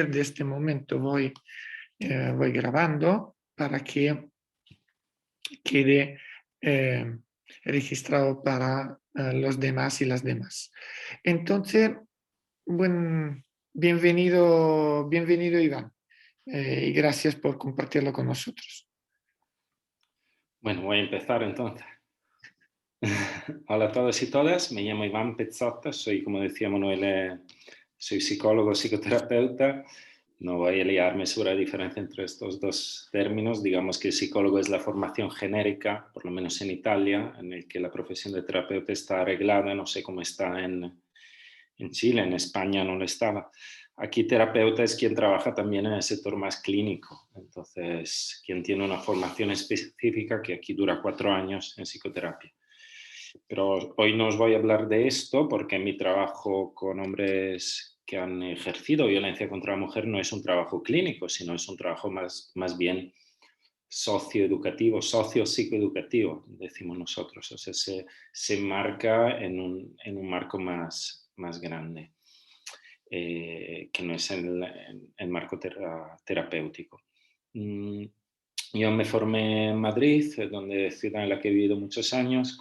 de este momento voy grabando para que quede registrado para los demás y las demás. Entonces, bienvenido Iván, y gracias por compartirlo con nosotros. Bueno, voy a empezar entonces. Hola a todos y todas, me llamo Iván Pezzotta, soy, como decía Manuel, soy psicólogo, psicoterapeuta. No voy a liarme sobre la diferencia entre estos dos términos. Digamos que psicólogo es la formación genérica, por lo menos en Italia, en el que la profesión de terapeuta está arreglada. No sé cómo está en Chile, en España no lo estaba. Aquí terapeuta es quien trabaja también en el sector más clínico, entonces quien tiene una formación específica que aquí dura 4 años en psicoterapia. Pero hoy no os voy a hablar de esto porque mi trabajo con hombres que han ejercido violencia contra la mujer no es un trabajo clínico, sino es un trabajo más bien socioeducativo, socio-psicoeducativo, decimos nosotros. O sea, se marca en un marco más grande, que no es el marco terapéutico. Yo me formé en Madrid, donde ciudad en la que he vivido muchos años,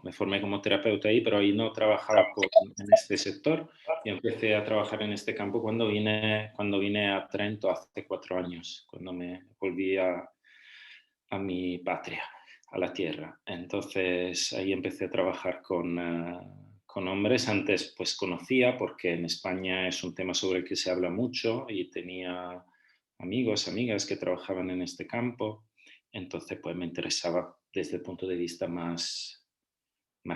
me formé como terapeuta ahí, pero ahí no trabajaba en este sector. Yo empecé a trabajar en este campo cuando vine a Trento hace 4 años, cuando me volví a mi patria, a la tierra. Entonces ahí empecé a trabajar con hombres. Antes pues conocía, porque en España es un tema sobre el que se habla mucho y tenía amigos, amigas que trabajaban en este campo. Entonces pues me interesaba desde el punto de vista más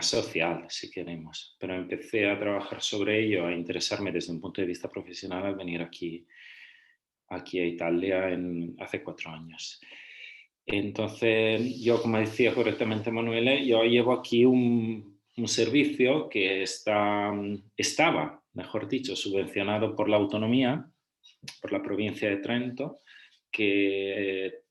social, si queremos. Pero empecé a trabajar sobre ello, a interesarme desde un punto de vista profesional al venir aquí a Italia hace 4 años. Entonces, yo, como decía correctamente Manuel, yo llevo aquí un servicio que estaba, mejor dicho, subvencionado por la autonomía, por la provincia de Trento, que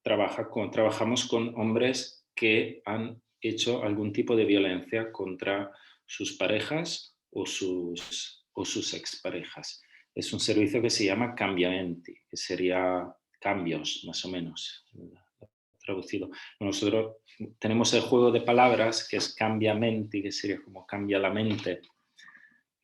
trabajamos con hombres que han hecho algún tipo de violencia contra sus parejas o sus exparejas. Es un servicio que se llama Cambiamenti, que sería cambios, más o menos, traducido. Nosotros tenemos el juego de palabras, que es Cambiamenti, que sería como cambia la mente.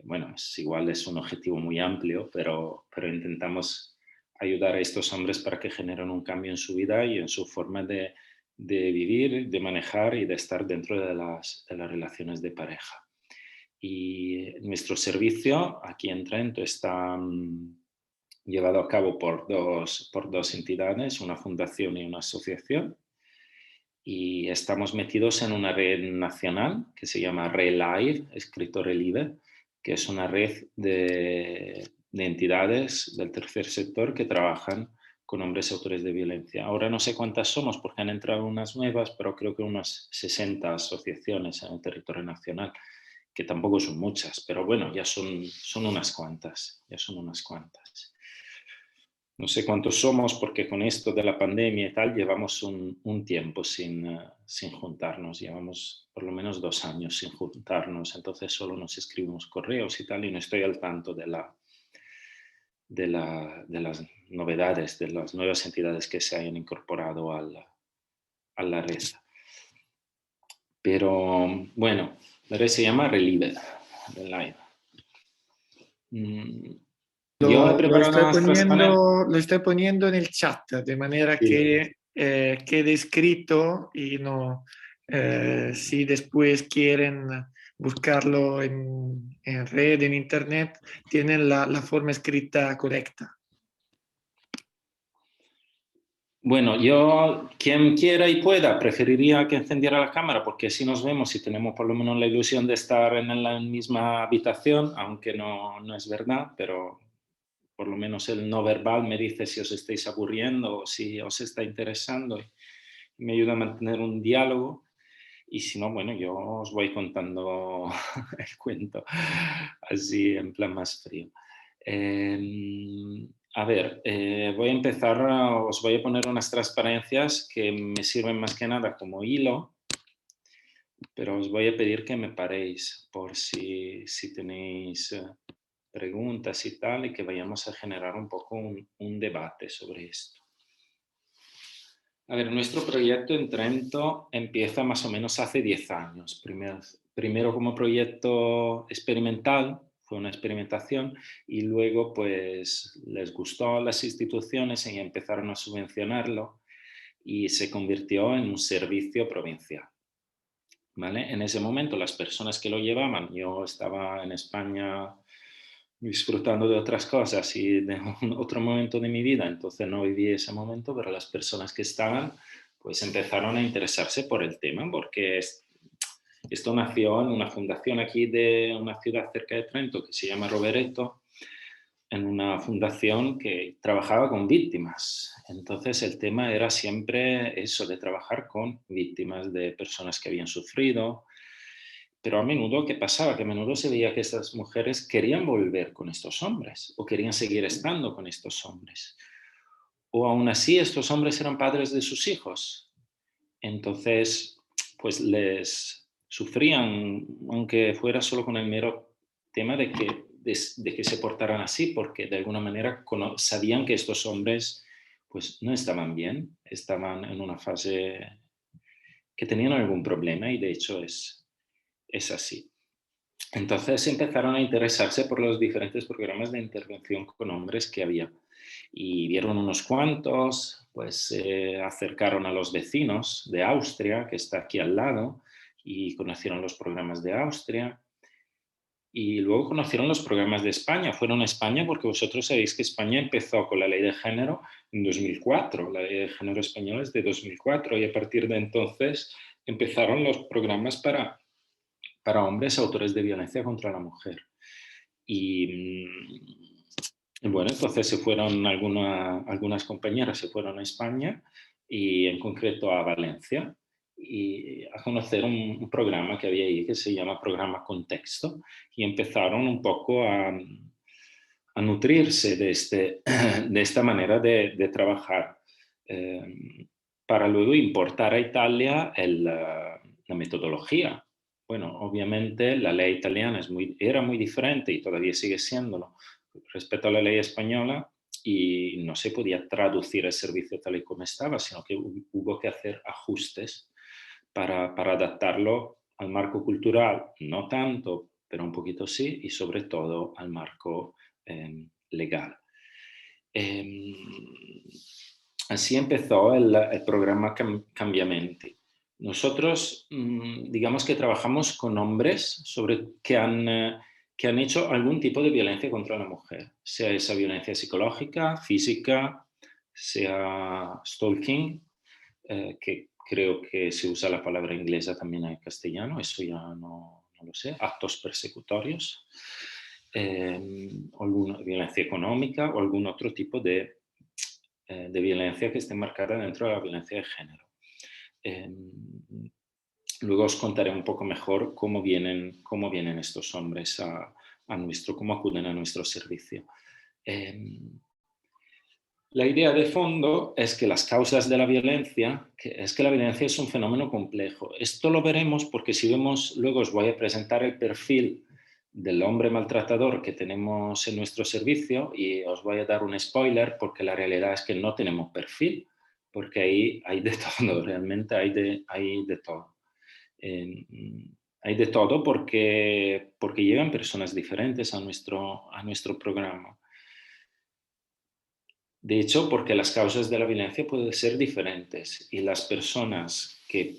Bueno, es un objetivo muy amplio, pero intentamos ayudar a estos hombres para que generen un cambio en su vida y en su forma de vivir, de manejar y de estar dentro de las relaciones de pareja. Y nuestro servicio aquí en Trento está llevado a cabo por dos entidades, una fundación y una asociación. Y estamos metidos en una red nacional que se llama ReLive, escrito Relive, que es una red de entidades del tercer sector que trabajan con hombres autores de violencia. Ahora no sé cuántas somos porque han entrado unas nuevas, pero creo que unas 60 asociaciones en el territorio nacional, que tampoco son muchas, pero bueno, ya son unas cuantas, No sé cuántos somos porque con esto de la pandemia y tal llevamos un tiempo sin juntarnos, llevamos por lo menos 2 años sin juntarnos, entonces solo nos escribimos correos y tal y no estoy al tanto de las novedades, de las nuevas entidades que se hayan incorporado a la red. Pero bueno, la red se llama Relive. Yo he preparado unas transparencias. Lo estoy poniendo en el chat, de manera Sí. que quede escrito y no, si después quieren buscarlo en red, en internet, tienen la forma escrita correcta. Bueno, yo, quien quiera y pueda, preferiría que encendiera la cámara porque así nos vemos y tenemos por lo menos la ilusión de estar en la misma habitación, aunque no es verdad, pero por lo menos el no verbal me dice si os estáis aburriendo o si os está interesando y me ayuda a mantener un diálogo. Y si no, bueno, yo os voy contando el cuento así en plan más frío. A ver, voy a empezar, os voy a poner unas transparencias que me sirven más que nada como hilo, pero os voy a pedir que me paréis por si tenéis preguntas y tal, y que vayamos a generar un poco un debate sobre esto. A ver, nuestro proyecto en Trento empieza más o menos hace 10 años. Primero como proyecto experimental, fue una experimentación, y luego pues les gustó a las instituciones y empezaron a subvencionarlo y se convirtió en un servicio provincial. ¿Vale? En ese momento las personas que lo llevaban, yo estaba en España disfrutando de otras cosas y de otro momento de mi vida, entonces no viví ese momento, pero las personas que estaban pues empezaron a interesarse por el tema, porque esto nació en una fundación aquí de una ciudad cerca de Trento que se llama Rovereto, en una fundación que trabajaba con víctimas. Entonces el tema era siempre eso, de trabajar con víctimas de personas que habían sufrido, pero a menudo, ¿qué pasaba? Que a menudo se veía que estas mujeres querían volver con estos hombres o querían seguir estando con estos hombres. O aún así estos hombres eran padres de sus hijos. Entonces, pues les sufrían, aunque fuera solo con el mero tema de que se portaran así, porque de alguna manera sabían que estos hombres pues no estaban bien, estaban en una fase que tenían algún problema, y de hecho es así. Entonces empezaron a interesarse por los diferentes programas de intervención con hombres que había, y vieron unos cuantos, pues se acercaron a los vecinos de Austria, que está aquí al lado, y conocieron los programas de Austria, y luego conocieron los programas de España. Fueron a España porque vosotros sabéis que España empezó con la ley de género en 2004, la ley de género española es de 2004, y a partir de entonces empezaron los programas para hombres autores de violencia contra la mujer. Y bueno, entonces se fueron algunas compañeras se fueron a España, y en concreto a Valencia, y a conocer un programa que había ahí que se llama Programa Contexto, y empezaron un poco a nutrirse de esta manera de trabajar, para luego importar a Italia la metodología. Bueno, obviamente la ley italiana era muy diferente y todavía sigue siéndolo respecto a la ley española, y no se podía traducir el servicio tal y como estaba, sino que hubo que hacer ajustes para adaptarlo al marco cultural, no tanto, pero un poquito sí, y sobre todo al marco legal. Así empezó el programa Cambiamenti. Nosotros, digamos que trabajamos con hombres que han hecho algún tipo de violencia contra la mujer, sea esa violencia psicológica, física, sea stalking, que creo que se usa la palabra inglesa también en castellano, eso ya no lo sé, actos persecutorios, alguna violencia económica o algún otro tipo de violencia que esté marcada dentro de la violencia de género. Luego os contaré un poco mejor cómo vienen estos hombres cómo acuden a nuestro servicio. La idea de fondo es que las causas de la violencia, es que la violencia es un fenómeno complejo. Esto lo veremos porque si vemos, luego os voy a presentar el perfil del hombre maltratador que tenemos en nuestro servicio, y os voy a dar un spoiler porque la realidad es que no tenemos perfil, porque ahí hay de todo, realmente hay de todo. Hay de todo porque llegan personas diferentes a nuestro programa. De hecho, porque las causas de la violencia pueden ser diferentes, y las personas que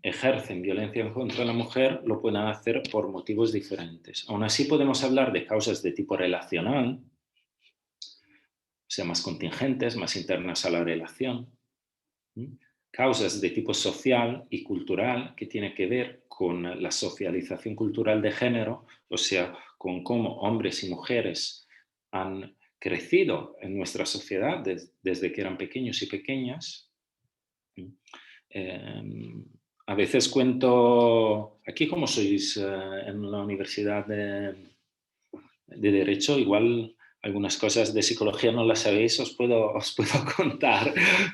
ejercen violencia contra la mujer lo pueden hacer por motivos diferentes. Aún así podemos hablar de causas de tipo relacional, o sea, más contingentes, más internas a la relación. Causas de tipo social y cultural, que tiene que ver con la socialización cultural de género, o sea, con cómo hombres y mujeres han crecido en nuestra sociedad desde que eran pequeños y pequeñas. A veces cuento, aquí como sois en la Universidad de Derecho, igual algunas cosas de psicología no las sabéis, os puedo contar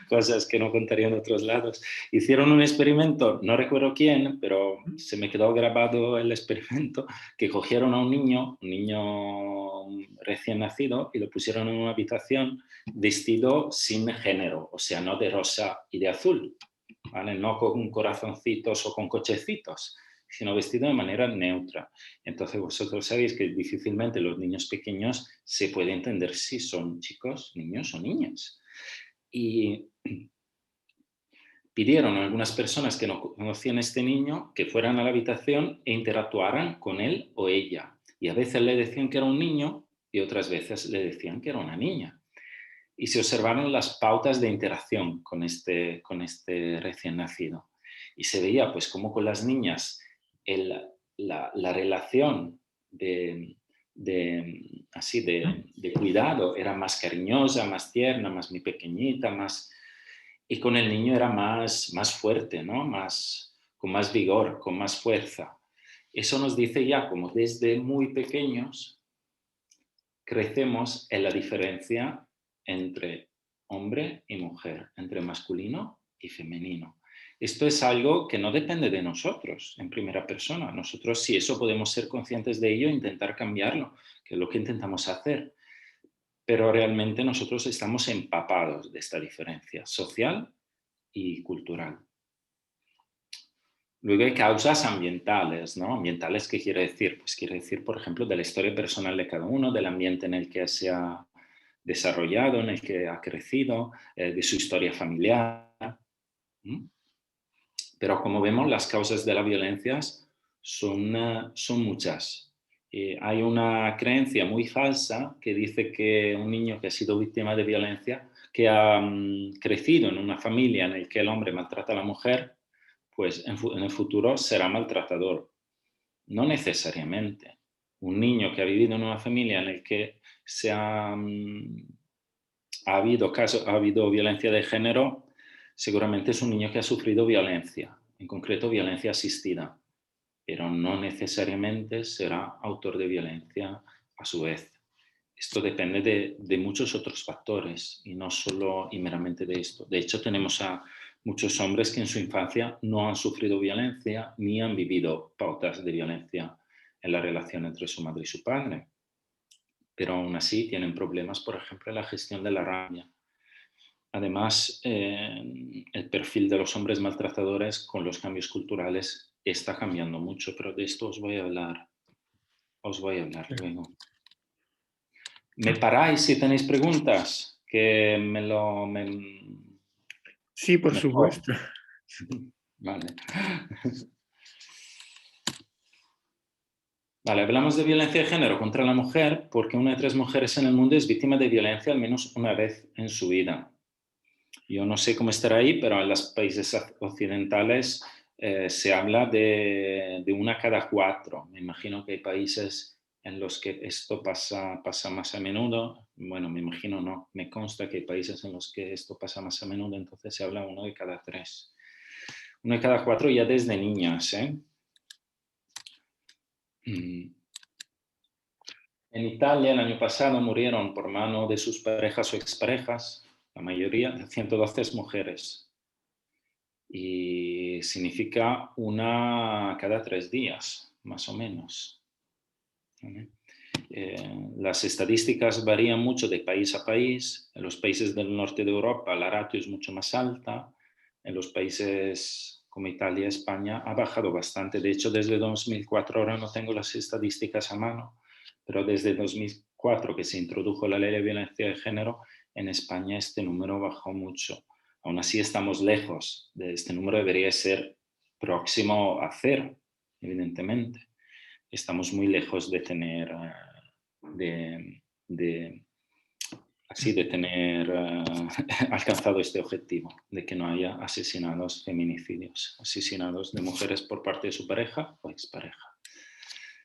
cosas que no contaría en otros lados. Hicieron un experimento, no recuerdo quién, pero se me quedó grabado el experimento, que cogieron a un niño recién nacido y lo pusieron en una habitación vestido sin género, o sea, no de rosa y de azul, ¿vale? No con corazoncitos o con cochecitos, sino vestido de manera neutra. Entonces vosotros sabéis que difícilmente los niños pequeños se puede entender si son chicos, niños o niñas. Y pidieron a algunas personas que no conocían a este niño que fueran a la habitación e interactuaran con él o ella. Y a veces le decían que era un niño y otras veces le decían que era una niña. Y se observaron las pautas de interacción con este recién nacido. Y se veía pues como con las niñas la relación de cuidado era más cariñosa, más tierna, más muy pequeñita, más... Y con el niño era más fuerte, ¿no? Con más vigor, con más fuerza. Eso nos dice ya como desde muy pequeños crecemos en la diferencia entre hombre y mujer, entre masculino y femenino. Esto es algo que no depende de nosotros en primera persona. Nosotros, si eso podemos ser conscientes de ello e intentar cambiarlo, que es lo que intentamos hacer. Pero realmente nosotros estamos empapados de esta diferencia social y cultural. Luego hay causas ambientales, ¿no? Ambientales, ¿qué quiere decir? Pues quiere decir, por ejemplo, de la historia personal de cada uno, del ambiente en el que se ha desarrollado, en el que ha crecido, de su historia familiar. ¿Mm? Pero como vemos, las causas de la violencia son muchas. Hay una creencia muy falsa que dice que un niño que ha sido víctima de violencia, que ha crecido en una familia en la que el hombre maltrata a la mujer, pues en el futuro será maltratador. No necesariamente. Un niño que ha vivido en una familia en la que ha habido violencia de género, seguramente es un niño que ha sufrido violencia, en concreto violencia asistida, pero no necesariamente será autor de violencia a su vez. Esto depende de muchos otros factores y no solo y meramente de esto. De hecho, tenemos a muchos hombres que en su infancia no han sufrido violencia ni han vivido pautas de violencia en la relación entre su madre y su padre, pero aún así tienen problemas, por ejemplo, en la gestión de la rabia. Además, el perfil de los hombres maltratadores con los cambios culturales está cambiando mucho, pero de esto os voy a hablar luego. ¿Me paráis si tenéis preguntas? Que Sí, por mejor. supuesto. Vale. Vale, hablamos de violencia de género contra la mujer porque una de 3 mujeres en el mundo es víctima de violencia al menos una vez en su vida. Yo no sé cómo estará ahí, pero en los países occidentales se habla de 1 cada 4. Me imagino que hay países en los que esto pasa más a menudo. Bueno, me imagino no, me consta que hay países en los que esto pasa más a menudo, entonces se habla 1 de cada 3. 1 de cada 4 ya desde niñas, ¿eh? En Italia el año pasado murieron por mano de sus parejas o exparejas, la mayoría, 112 mujeres. Y significa 1 cada 3 días, más o menos. ¿Vale? Las estadísticas varían mucho de país a país. En los países del norte de Europa la ratio es mucho más alta. En los países como Italia y España ha bajado bastante. De hecho, desde 2004, ahora no tengo las estadísticas a mano, pero desde 2004 que se introdujo la ley de violencia de género, en España este número bajó mucho. Aún así estamos lejos. Este número debería ser próximo a 0, evidentemente. Estamos muy lejos de tener alcanzado este objetivo, de que no haya asesinados, feminicidios, asesinados de mujeres por parte de su pareja o expareja.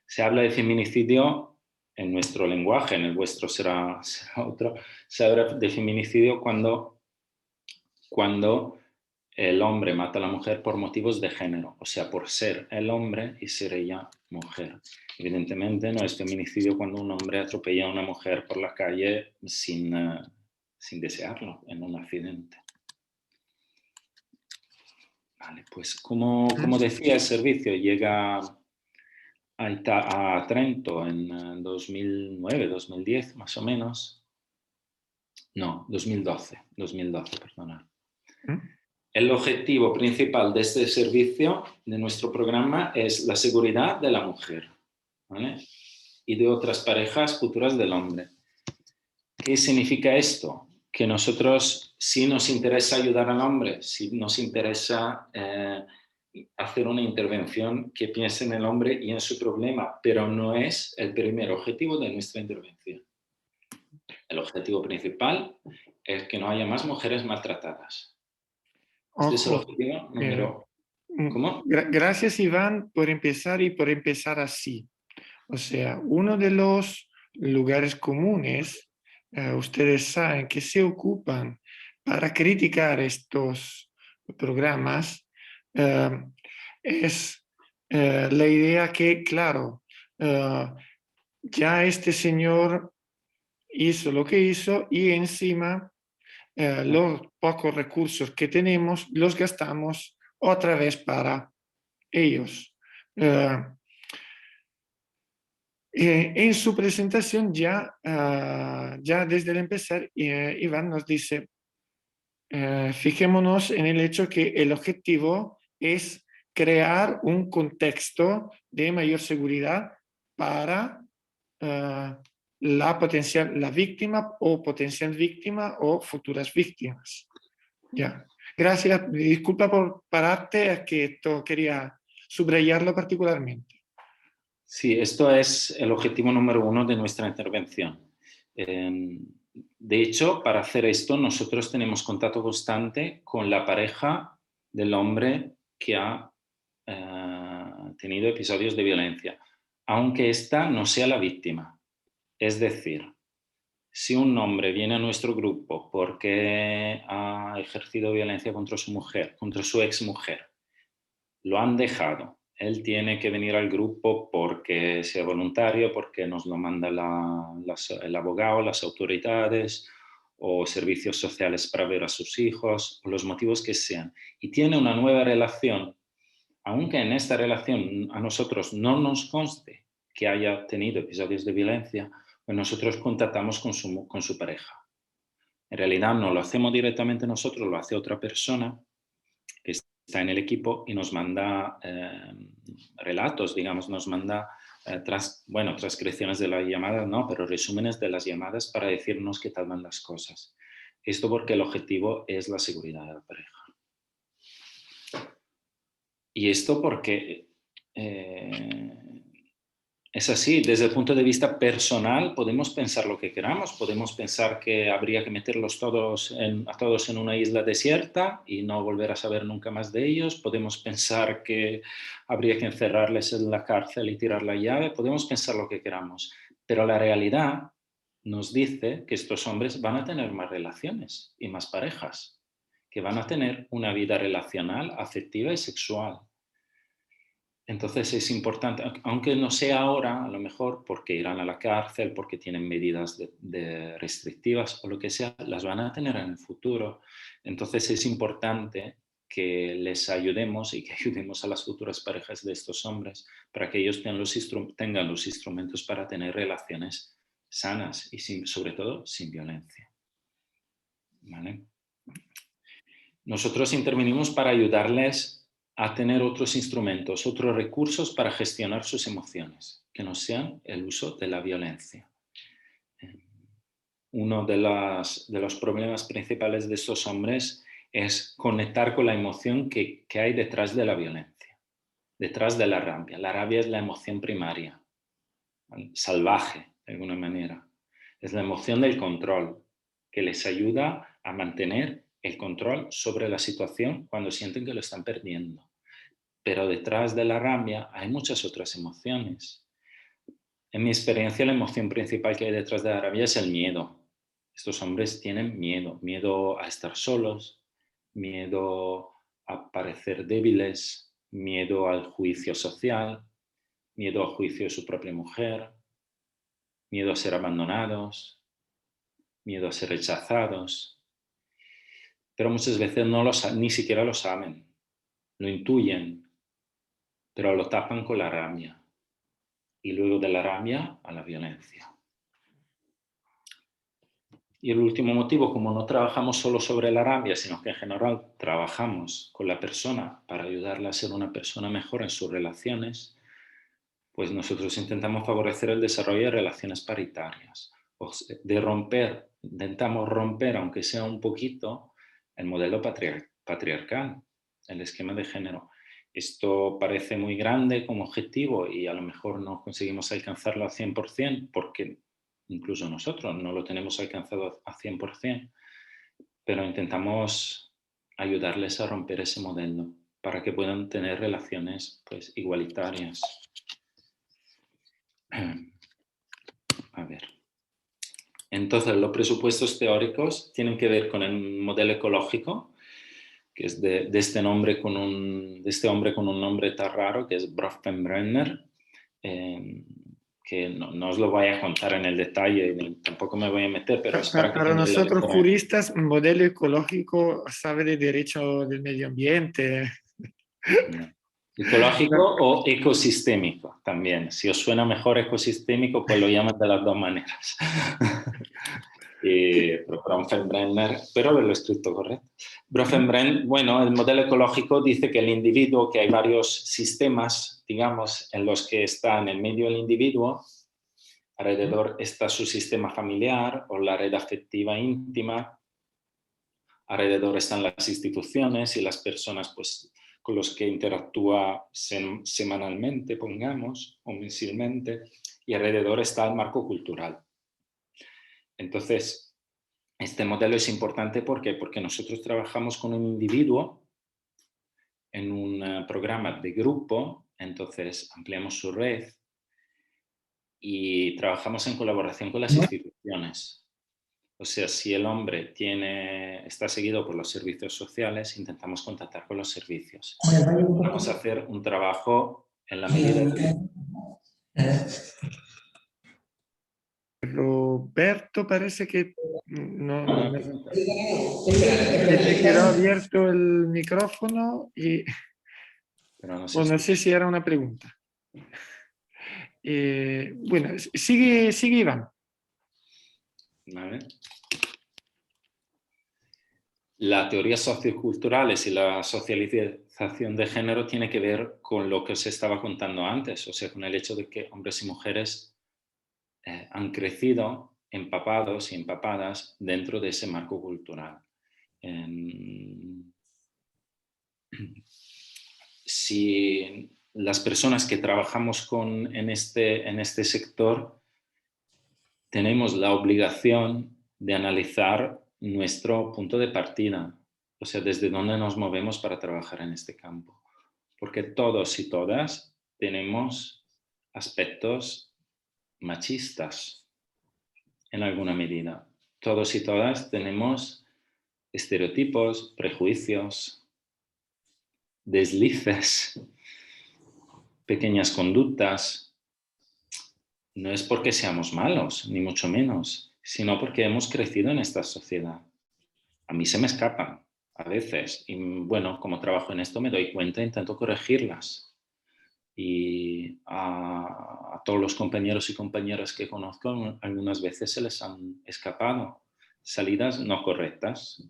Se habla de feminicidio en nuestro lenguaje, en el vuestro será otro. Se habla de feminicidio cuando el hombre mata a la mujer por motivos de género, o sea, por ser el hombre y ser ella mujer. Evidentemente no es feminicidio cuando un hombre atropella a una mujer por la calle sin desearlo, en un accidente. Vale, pues como decía, el servicio llega a Trento en 2009, 2010 más o menos. No, 2012, perdona. El objetivo principal de este servicio, de nuestro programa, es la seguridad de la mujer, ¿vale? Y de otras parejas futuras del hombre. ¿Qué significa esto? Que nosotros, si nos interesa ayudar al hombre, si nos interesa hacer una intervención que piense en el hombre y en su problema, pero no es el primer objetivo de nuestra intervención. El objetivo principal es que no haya más mujeres maltratadas. Este es el Ojo, objetivo número... ¿Cómo? gracias, Iván, por empezar y por empezar así. O sea, uno de los lugares comunes, ustedes saben que se ocupan para criticar estos programas, es la idea que, claro, ya este señor hizo lo que hizo y encima los pocos recursos que tenemos los gastamos otra vez para ellos. En su presentación ya desde el empezar, Iván nos dice, fijémonos en el hecho que el objetivo es crear un contexto de mayor seguridad para la víctima o potencial víctima o futuras víctimas. Ya. Gracias. Disculpa por pararte, es que esto quería subrayarlo particularmente. Sí, esto es el objetivo número 1 de nuestra intervención. De hecho, para hacer esto, nosotros tenemos contacto constante con la pareja del hombre que ha tenido episodios de violencia, aunque ésta no sea la víctima. Es decir, si un hombre viene a nuestro grupo porque ha ejercido violencia contra su mujer, contra su exmujer, lo han dejado, él tiene que venir al grupo porque sea voluntario, porque nos lo manda el abogado, las autoridades o servicios sociales para ver a sus hijos, o los motivos que sean, y tiene una nueva relación, aunque en esta relación a nosotros no nos conste que haya tenido episodios de violencia, pues nosotros contactamos con su pareja. En realidad no lo hacemos directamente nosotros, lo hace otra persona que está en el equipo y nos manda relatos, digamos, nos manda transcripciones de las llamadas, no, pero resúmenes de las llamadas para decirnos qué tal van las cosas. Esto porque el objetivo es la seguridad de la pareja. Y esto porque es así, desde el punto de vista personal podemos pensar lo que queramos, podemos pensar que habría que meterlos a todos en una isla desierta y no volver a saber nunca más de ellos, podemos pensar que habría que encerrarles en la cárcel y tirar la llave, podemos pensar lo que queramos, pero la realidad nos dice que estos hombres van a tener más relaciones y más parejas, que van a tener una vida relacional, afectiva y sexual. Entonces es importante, aunque no sea ahora, a lo mejor porque irán a la cárcel, porque tienen medidas restrictivas o lo que sea, las van a tener en el futuro. Entonces es importante que les ayudemos y que ayudemos a las futuras parejas de estos hombres para que ellos tengan los instrumentos para tener relaciones sanas y sobre todo sin violencia. ¿Vale? Nosotros intervenimos para ayudarles a tener otros instrumentos, otros recursos para gestionar sus emociones, que no sean el uso de la violencia. Uno de los problemas principales de estos hombres es conectar con la emoción que hay detrás de la violencia, detrás de la rabia. La rabia es la emoción primaria, salvaje de alguna manera. Es la emoción del control, que les ayuda a mantener el control sobre la situación cuando sienten que lo están perdiendo. Pero detrás de la rabia hay muchas otras emociones. En mi experiencia, la emoción principal que hay detrás de la rabia es el miedo. Estos hombres tienen miedo a estar solos, miedo a parecer débiles, miedo al juicio social, miedo al juicio de su propia mujer, miedo a ser abandonados, miedo a ser rechazados. Pero muchas veces ni siquiera lo saben, lo intuyen, pero lo tapan con la rabia. Y luego de la rabia a la violencia. Y el último motivo, como no trabajamos solo sobre la rabia, sino que en general trabajamos con la persona para ayudarla a ser una persona mejor en sus relaciones, pues nosotros intentamos favorecer el desarrollo de relaciones paritarias. Intentamos romper, aunque sea un poquito, el modelo patriarcal, el esquema de género. Esto parece muy grande como objetivo y a lo mejor no conseguimos alcanzarlo al 100% porque incluso nosotros no lo tenemos alcanzado al 100%, pero intentamos ayudarles a romper ese modelo para que puedan tener relaciones pues, igualitarias. A ver. Entonces, los presupuestos teóricos tienen que ver con el modelo ecológico, que es de este hombre con un nombre tan raro, que es Bronfenbrenner, que no os lo voy a contar en el detalle, tampoco me voy a meter, pero es para que Para tengáis la nosotros referencia. juristas, un modelo ecológico sabe de derecho del medio ambiente. No. Ecológico o ecosistémico también. Si os suena mejor ecosistémico, pues lo llaman de las dos maneras. Pero Bronfenbrenner, pero lo he escrito correcto. Bronfenbrenner, bueno, el modelo ecológico dice que el individuo, que hay varios sistemas, digamos, en los que está en el medio del individuo, alrededor está su sistema familiar o la red afectiva íntima, alrededor están las instituciones y las personas pues, con los que interactúa semanalmente, pongamos, o mensualmente, y alrededor está el marco cultural. Entonces, este modelo es importante porque nosotros trabajamos con un individuo en un programa de grupo, entonces ampliamos su red y trabajamos en colaboración con las instituciones. O sea, si el hombre está seguido por los servicios sociales, intentamos contactar con los servicios. Vamos a hacer un trabajo en la medida de... Roberto, parece que que te quedó abierto el micrófono y Pero no no sé si era una pregunta. Bueno, sigue Iván. ¿Vale? La teoría socioculturales y la socialización de género tiene que ver con lo que os estaba contando antes, o sea, con el hecho de que hombres y mujeres han crecido empapados y empapadas dentro de ese marco cultural. Si las personas que trabajamos en este sector tenemos la obligación de analizar nuestro punto de partida, o sea, desde dónde nos movemos para trabajar en este campo. Porque todos y todas tenemos aspectos machistas en alguna medida. Todos y todas tenemos estereotipos, prejuicios, deslices, pequeñas conductas. No es porque seamos malos, ni mucho menos, sino porque hemos crecido en esta sociedad. A mí se me escapan a veces y bueno, como trabajo en esto me doy cuenta e intento corregirlas. Y a todos los compañeros y compañeras que conozco algunas veces se les han escapado salidas no correctas.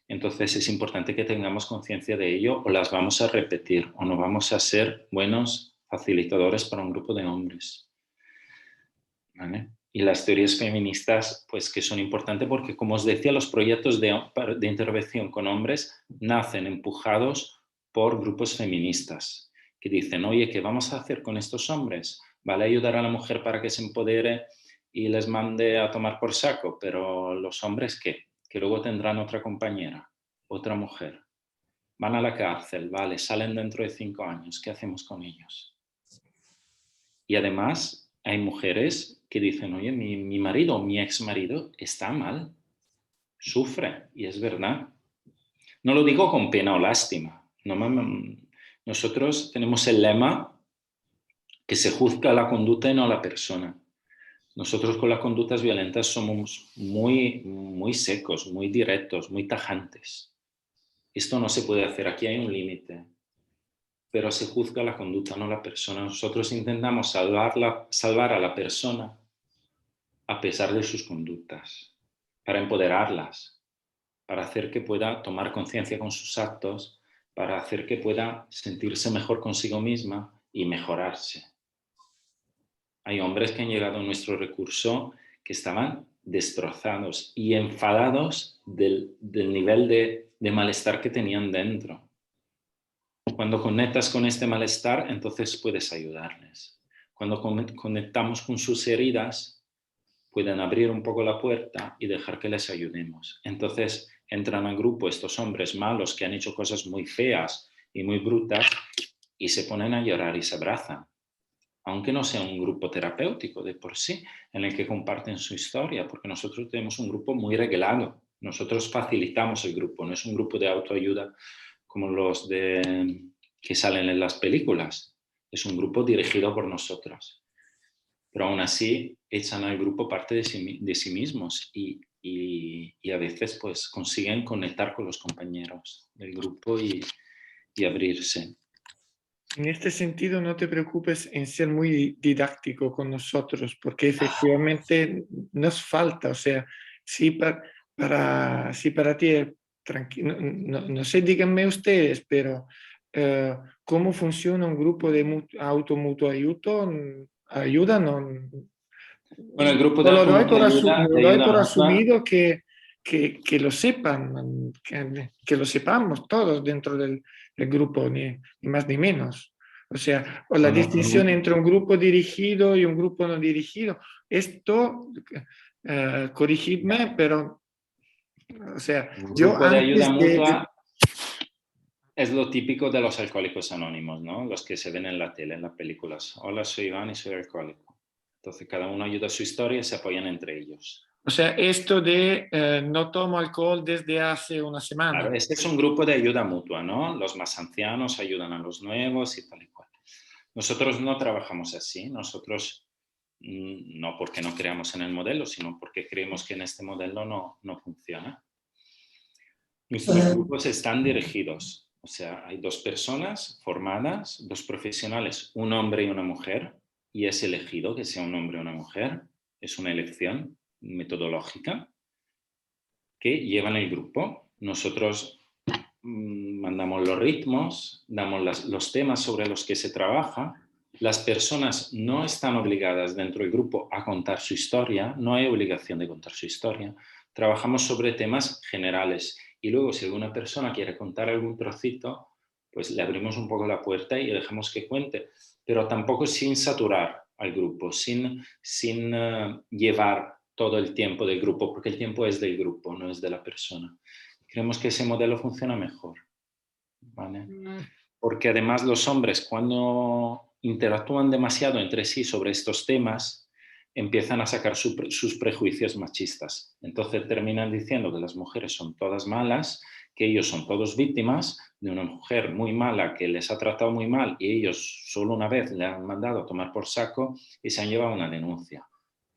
Entonces es importante que tengamos conciencia de ello o las vamos a repetir o no vamos a ser buenos facilitadores para un grupo de hombres. ¿Vale? Y las teorías feministas, pues que son importantes porque, como os decía, los proyectos de intervención con hombres nacen empujados por grupos feministas que dicen, oye, ¿qué vamos a hacer con estos hombres? Vale ayudar a la mujer para que se empodere y les mande a tomar por saco, pero los hombres, ¿qué? Que luego tendrán otra compañera, otra mujer. Van a la cárcel, vale, salen dentro de 5 años, ¿qué hacemos con ellos? Y además hay mujeres que dicen, oye, mi marido, mi ex marido está mal, sufre, y es verdad. No lo digo con pena o lástima, Nosotros tenemos el lema que se juzga la conducta y no la persona. Nosotros con las conductas violentas somos muy secos, muy directos, muy tajantes. Esto no se puede hacer, aquí hay un límite. Pero se juzga la conducta, no la persona. Nosotros intentamos salvar a la persona a pesar de sus conductas, para empoderarlas, para hacer que pueda tomar conciencia con sus actos, para hacer que pueda sentirse mejor consigo misma y mejorarse. Hay hombres que han llegado a nuestro recurso que estaban destrozados y enfadados del nivel de malestar que tenían dentro. Cuando conectas con este malestar, entonces puedes ayudarles. Cuando conectamos con sus heridas, pueden abrir un poco la puerta y dejar que les ayudemos. Entonces entran al grupo estos hombres malos que han hecho cosas muy feas y muy brutas y se ponen a llorar y se abrazan. Aunque no sea un grupo terapéutico de por sí, en el que comparten su historia, porque nosotros tenemos un grupo muy reglado. Nosotros facilitamos el grupo, no es un grupo de autoayuda como los que salen en las películas. Es un grupo dirigido por nosotros. Pero aún así echan al grupo parte de sí mismos y a veces pues consiguen conectar con los compañeros del grupo y abrirse. En este sentido, no te preocupes en ser muy didáctico con nosotros, porque efectivamente nos falta, o sea, sí sí para ti, tranquilo, no sé, díganme ustedes, pero ¿cómo funciona un grupo de automutuo ayuda? No, Bueno, el grupo de lo doy por, autoayuda, de lo doy ayuda por mutua. asumido que lo sepan, que lo sepamos todos dentro del grupo, ni más ni menos. O sea, o la Bueno, distinción entre un grupo dirigido y un grupo no dirigido. Esto, corregidme, pero, o sea, el yo grupo de ayuda antes mutua es lo típico de los alcohólicos anónimos, ¿no? Los que se ven en la tele, en las películas. Hola, soy Iván y soy alcohólico. Entonces cada uno ayuda a su historia y se apoyan entre ellos. o sea, esto de no tomo alcohol desde hace una semana. Claro, este es un grupo de ayuda mutua, ¿no? Los más ancianos ayudan a los nuevos y tal y cual. Nosotros no trabajamos así, nosotros no porque no creamos en el modelo, sino porque creemos que en este modelo no funciona. Nuestros grupos están dirigidos, o sea, hay dos personas formadas, dos profesionales, un hombre y una mujer, y es elegido que sea un hombre o una mujer, es una elección metodológica que llevan el grupo. Nosotros mandamos los ritmos, damos los temas sobre los que se trabaja. Las personas no están obligadas dentro del grupo a contar su historia, no hay obligación de contar su historia. Trabajamos sobre temas generales y luego si alguna persona quiere contar algún trocito, pues le abrimos un poco la puerta y le dejamos que cuente, pero tampoco sin saturar al grupo, sin llevar todo el tiempo del grupo, porque el tiempo es del grupo, no es de la persona. Creemos que ese modelo funciona mejor, ¿vale? Porque además los hombres cuando interactúan demasiado entre sí sobre estos temas empiezan a sacar sus prejuicios machistas. Entonces terminan diciendo que las mujeres son todas malas, que ellos son todos víctimas de una mujer muy mala que les ha tratado muy mal y ellos solo una vez le han mandado a tomar por saco y se han llevado una denuncia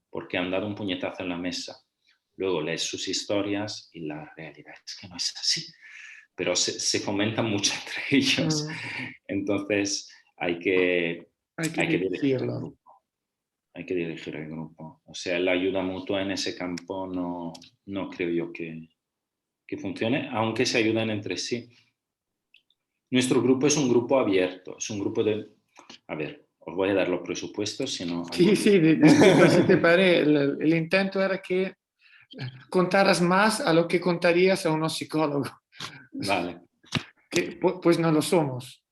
porque han dado un puñetazo en la mesa. Luego lees sus historias y la realidad es que no es así, pero se fomentan mucho entre ellos. Entonces hay que dirigir el dirigirlo. grupo. Hay que dirigir el grupo. O sea, la ayuda mutua en ese campo no creo yo que funcione, aunque se ayudan entre sí. Nuestro grupo es un grupo abierto, es un grupo de... A ver, os voy a dar los presupuestos, si no... Sí, sí, disculpa si te paré. El intento era que contaras más a lo que contarías a unos psicólogos, Vale. que pues no lo somos.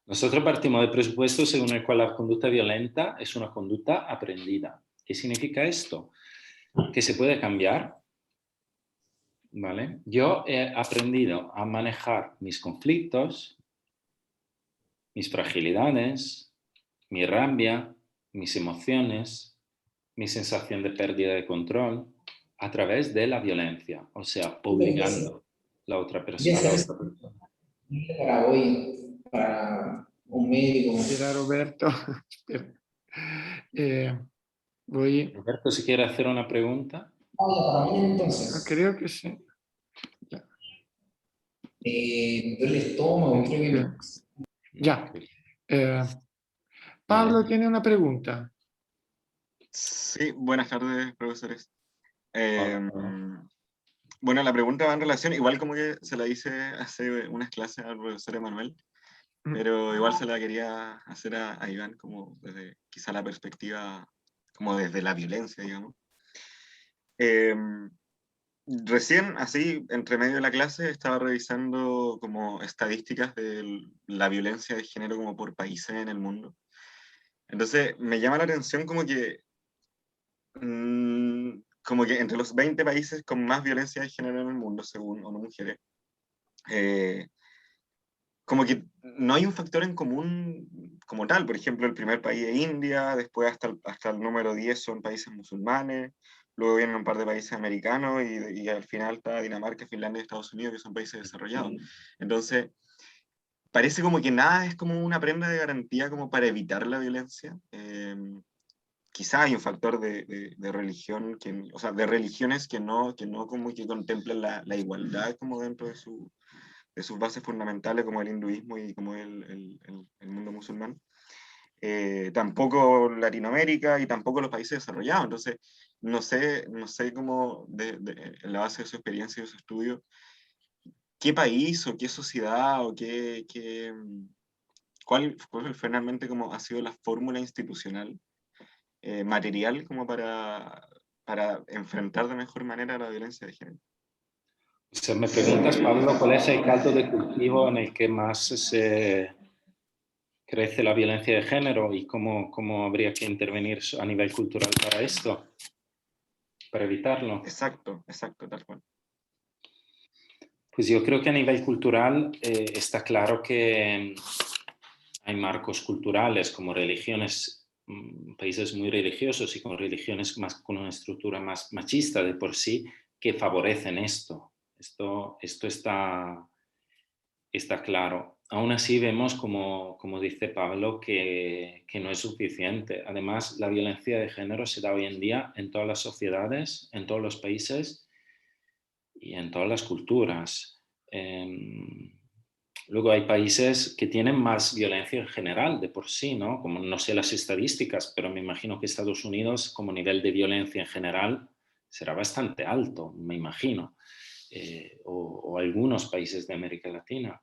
Nosotros partimos del presupuesto según el cual la conducta violenta es una conducta aprendida. ¿Qué significa esto? Que se puede cambiar, ¿vale? Yo he aprendido a manejar mis conflictos, mis fragilidades, mi rabia, mis emociones, mi sensación de pérdida de control a través de la violencia, o sea, obligando a la otra persona. para hoy, para un médico. Espera, Roberto. Espera. Voy. Roberto, si quiere hacer una pregunta. Para mí entonces. Creo que sí. Ya. Me duele el estómago, creo que... Ya. Pablo tiene una pregunta. Sí, buenas tardes, profesores. Hola. Bueno, la pregunta va en relación, igual como que se la hice hace unas clases al profesor Emanuel, pero igual se la quería hacer a Iván, como desde quizá la perspectiva, como desde la violencia, digamos. Recién, así, entre medio de la clase, estaba revisando como estadísticas de la violencia de género como por países en el mundo. Entonces, me llama la atención como que entre los 20 países con más violencia de género en el mundo, según ONU Mujeres, como que no hay un factor en común como tal. Por ejemplo, el primer país es India, después hasta el número 10 son países musulmanes, luego vienen un par de países americanos y al final está Dinamarca, Finlandia y Estados Unidos, que son países desarrollados. Entonces, parece como que nada es como una prenda de garantía como para evitar la violencia. Quizá hay un factor de religión, o sea, de religiones que no como que contemplan la igualdad como dentro de sus bases fundamentales, como el hinduismo y como el mundo musulmán. Tampoco Latinoamérica y tampoco los países desarrollados. Entonces, no sé cómo, en la base de su experiencia y de su estudio, qué país o qué sociedad o cuál finalmente como ha sido la fórmula institucional material como para enfrentar de mejor manera la violencia de género. O sea, me preguntas, Pablo, ¿cuál es el caldo de cultivo en el que más se crece la violencia de género y cómo habría que intervenir a nivel cultural para esto, para evitarlo? Exacto, tal cual. Pues yo creo que a nivel cultural está claro que hay marcos culturales como religiones, países muy religiosos y con religiones con una estructura más machista de por sí, que favorecen esto. Esto está claro. Aún así vemos, como dice Pablo, que no es suficiente. Además, la violencia de género se da hoy en día en todas las sociedades, en todos los países y en todas las culturas. Luego hay países que tienen más violencia en general de por sí, ¿no? Como no sé las estadísticas, pero me imagino que Estados Unidos, como nivel de violencia en general, será bastante alto, me imagino. O algunos países de América Latina.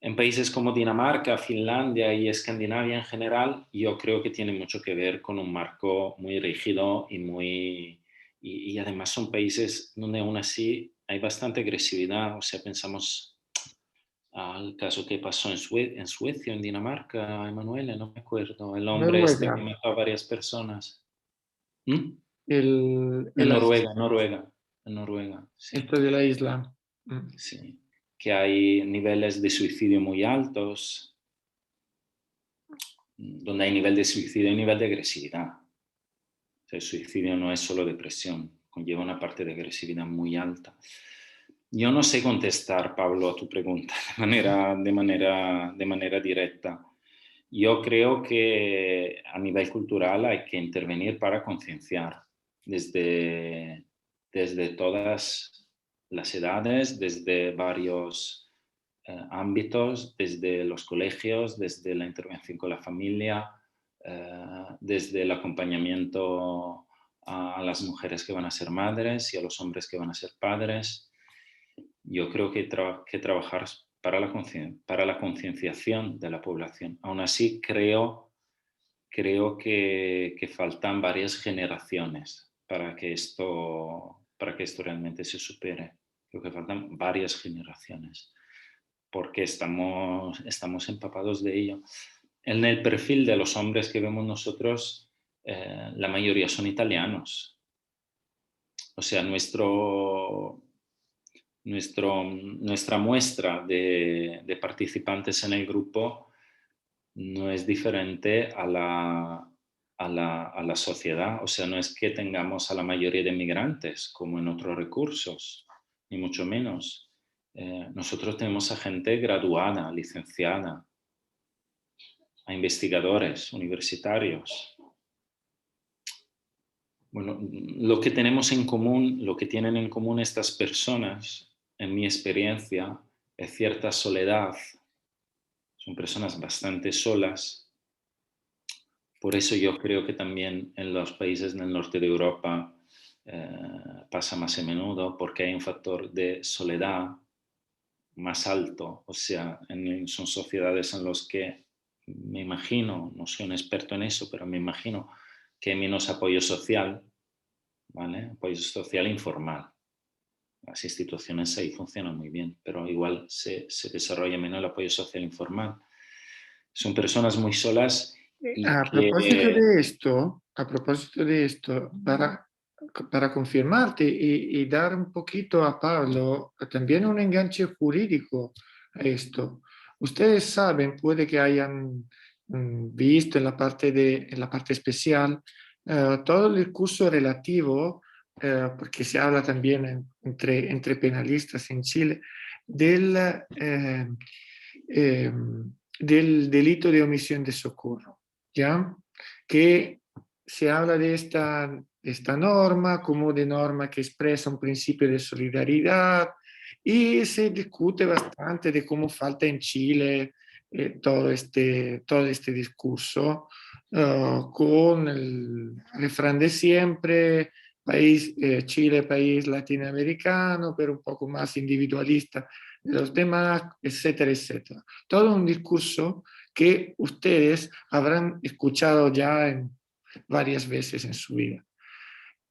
En países como Dinamarca, Finlandia y Escandinavia en general, yo creo que tiene mucho que ver con un marco muy rígido y además son países donde aún así hay bastante agresividad. O sea, pensamos al caso que pasó en Suecia, en Dinamarca, Emanuele, no me acuerdo, el hombre este que Noruega. mató a varias personas. ¿Mm? El En Noruega, sí. esto de la isla. Sí, que hay niveles de suicidio muy altos, donde hay nivel de suicidio y nivel de agresividad. O sea, el suicidio no es solo depresión, conlleva una parte de agresividad muy alta. Yo no sé contestar, Pablo, a tu pregunta de manera directa. Yo creo que a nivel cultural hay que intervenir para concienciar desde todas las edades, desde varios ámbitos, desde los colegios, desde la intervención con la familia, desde el acompañamiento a las mujeres que van a ser madres y a los hombres que van a ser padres. Yo creo que trabajar para la concienciación de la población. Aún así, creo que faltan varias generaciones para que esto realmente se supere. Creo que faltan varias generaciones porque estamos empapados de ello. En el perfil de los hombres que vemos nosotros, la mayoría son italianos. O sea, nuestra muestra de participantes en el grupo no es diferente a la sociedad. O sea, no es que tengamos a la mayoría de migrantes como en otros recursos, ni mucho menos. nosotros tenemos a gente graduada, licenciada, a investigadores universitarios. Bueno, lo que tenemos en común, lo que tienen en común estas personas, en mi experiencia, es cierta soledad. Son personas bastante solas. Por eso yo creo que también en los países del norte de Europa pasa más a menudo, porque hay un factor de soledad más alto. O sea, son sociedades en las que me imagino, no soy un experto en eso, pero me imagino que hay menos apoyo social, ¿vale? Apoyo social informal. Las instituciones ahí funcionan muy bien, pero igual se desarrolla menos el apoyo social informal. Son personas muy solas y A propósito de esto, para confirmarte y dar un poquito a Pablo también un enganche jurídico a esto. Ustedes saben, puede que hayan visto en la parte especial todo el discurso relativo, porque se habla también entre penalistas en Chile, del, eh, del delito de omisión de socorro, ¿ya? Que se habla de esta norma como de norma que expresa un principio de solidaridad y se discute bastante de cómo falta en Chile todo este discurso con el refrán de siempre, Chile, país latinoamericano, pero un poco más individualista de los demás, etcétera, etcétera. Todo un discurso que ustedes habrán escuchado ya varias veces en su vida.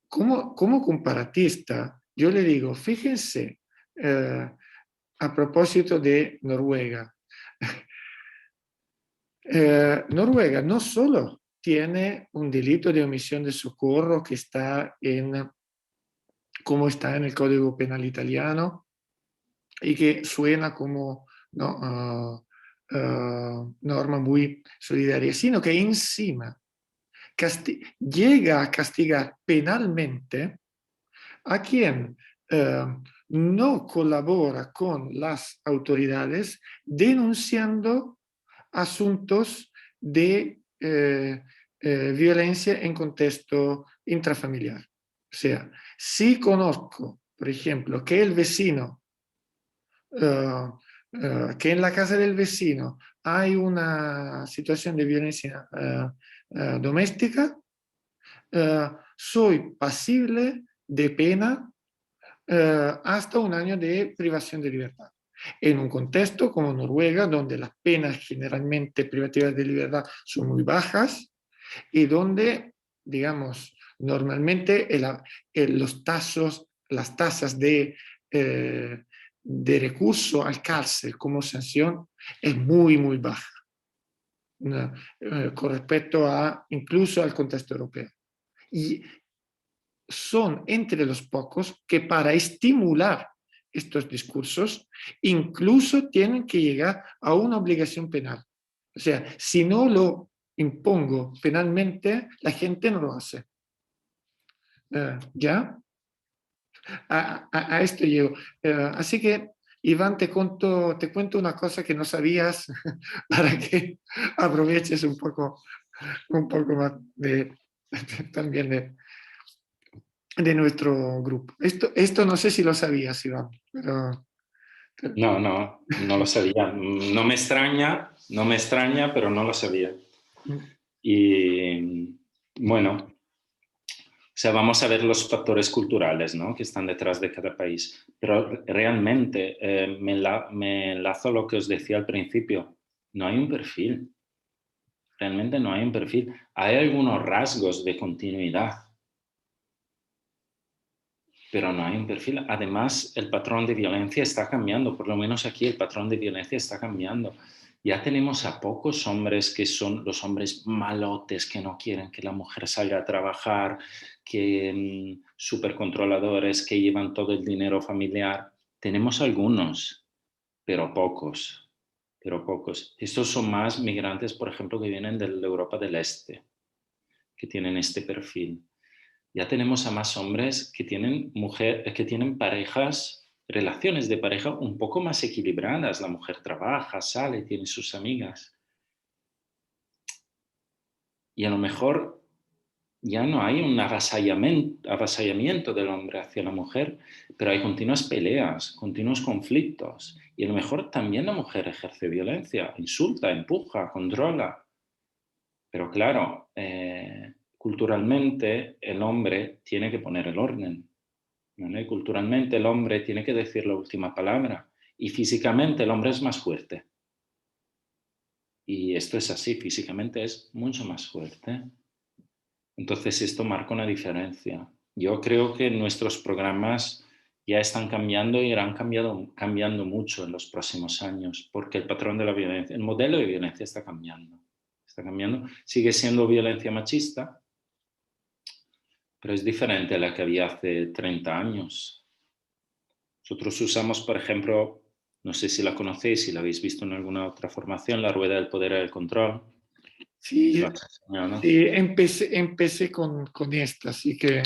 Como comparatista, yo le digo, fíjense, a propósito de Noruega, Noruega no solo tiene un delito de omisión de socorro que está como está en el Código Penal italiano y que suena como, ¿no? Norma muy solidaria, sino que encima llega a castigar penalmente a quien no colabora con las autoridades denunciando asuntos de violencia en contexto intrafamiliar. O sea, si conozco, por ejemplo, que el vecino, que en la casa del vecino hay una situación de violencia doméstica, soy pasible de pena hasta un año de privación de libertad. En un contexto como Noruega, donde las penas generalmente privativas de libertad son muy bajas y donde, digamos, normalmente las tasas de recurso al cárcel como sanción es muy, muy baja con respecto incluso al contexto europeo. Y son entre los pocos que para estimular estos discursos incluso tienen que llegar a una obligación penal. O sea, si no lo impongo penalmente, la gente no lo hace. ¿Ya? A esto llego. Así que, Iván, te cuento una cosa que no sabías para que aproveches un poco más también de nuestro grupo. Esto no sé si lo sabías, Iván, pero... No, no lo sabía. No me extraña, pero no lo sabía. Y bueno, o sea, vamos a ver los factores culturales, ¿no?, que están detrás de cada país. Pero realmente me enlazo a lo que os decía al principio. No hay un perfil. Realmente no hay un perfil. Hay algunos rasgos de continuidad, pero no hay un perfil. Además, el patrón de violencia está cambiando, por lo menos aquí el patrón de violencia está cambiando. Ya tenemos a pocos hombres que son los hombres malotes, que no quieren que la mujer salga a trabajar, que supercontroladores, que llevan todo el dinero familiar. Tenemos algunos, pero pocos. Estos son más migrantes, por ejemplo, que vienen de la Europa del Este, que tienen este perfil. Ya tenemos a más hombres que tienen parejas relaciones de pareja un poco más equilibradas. La mujer trabaja, sale, tiene sus amigas. Y a lo mejor ya no hay un avasallamiento del hombre hacia la mujer, pero hay continuas peleas, continuos conflictos. Y a lo mejor también la mujer ejerce violencia, insulta, empuja, controla. Pero claro, culturalmente el hombre tiene que poner el orden, ¿vale? Culturalmente el hombre tiene que decir la última palabra. Y físicamente el hombre es más fuerte. Y esto es así, físicamente es mucho más fuerte. Entonces esto marca una diferencia. Yo creo que nuestros programas ya están cambiando y irán cambiando mucho en los próximos años, porque el patrón de la violencia, el modelo de violencia está cambiando. Está cambiando. Sigue siendo violencia machista, pero es diferente a la que había hace 30 años. Nosotros usamos, por ejemplo, no sé si la conocéis, si la habéis visto en alguna otra formación, la rueda del poder y del control. Sí, Lo has enseñado, ¿no? sí, empecé con esta, así que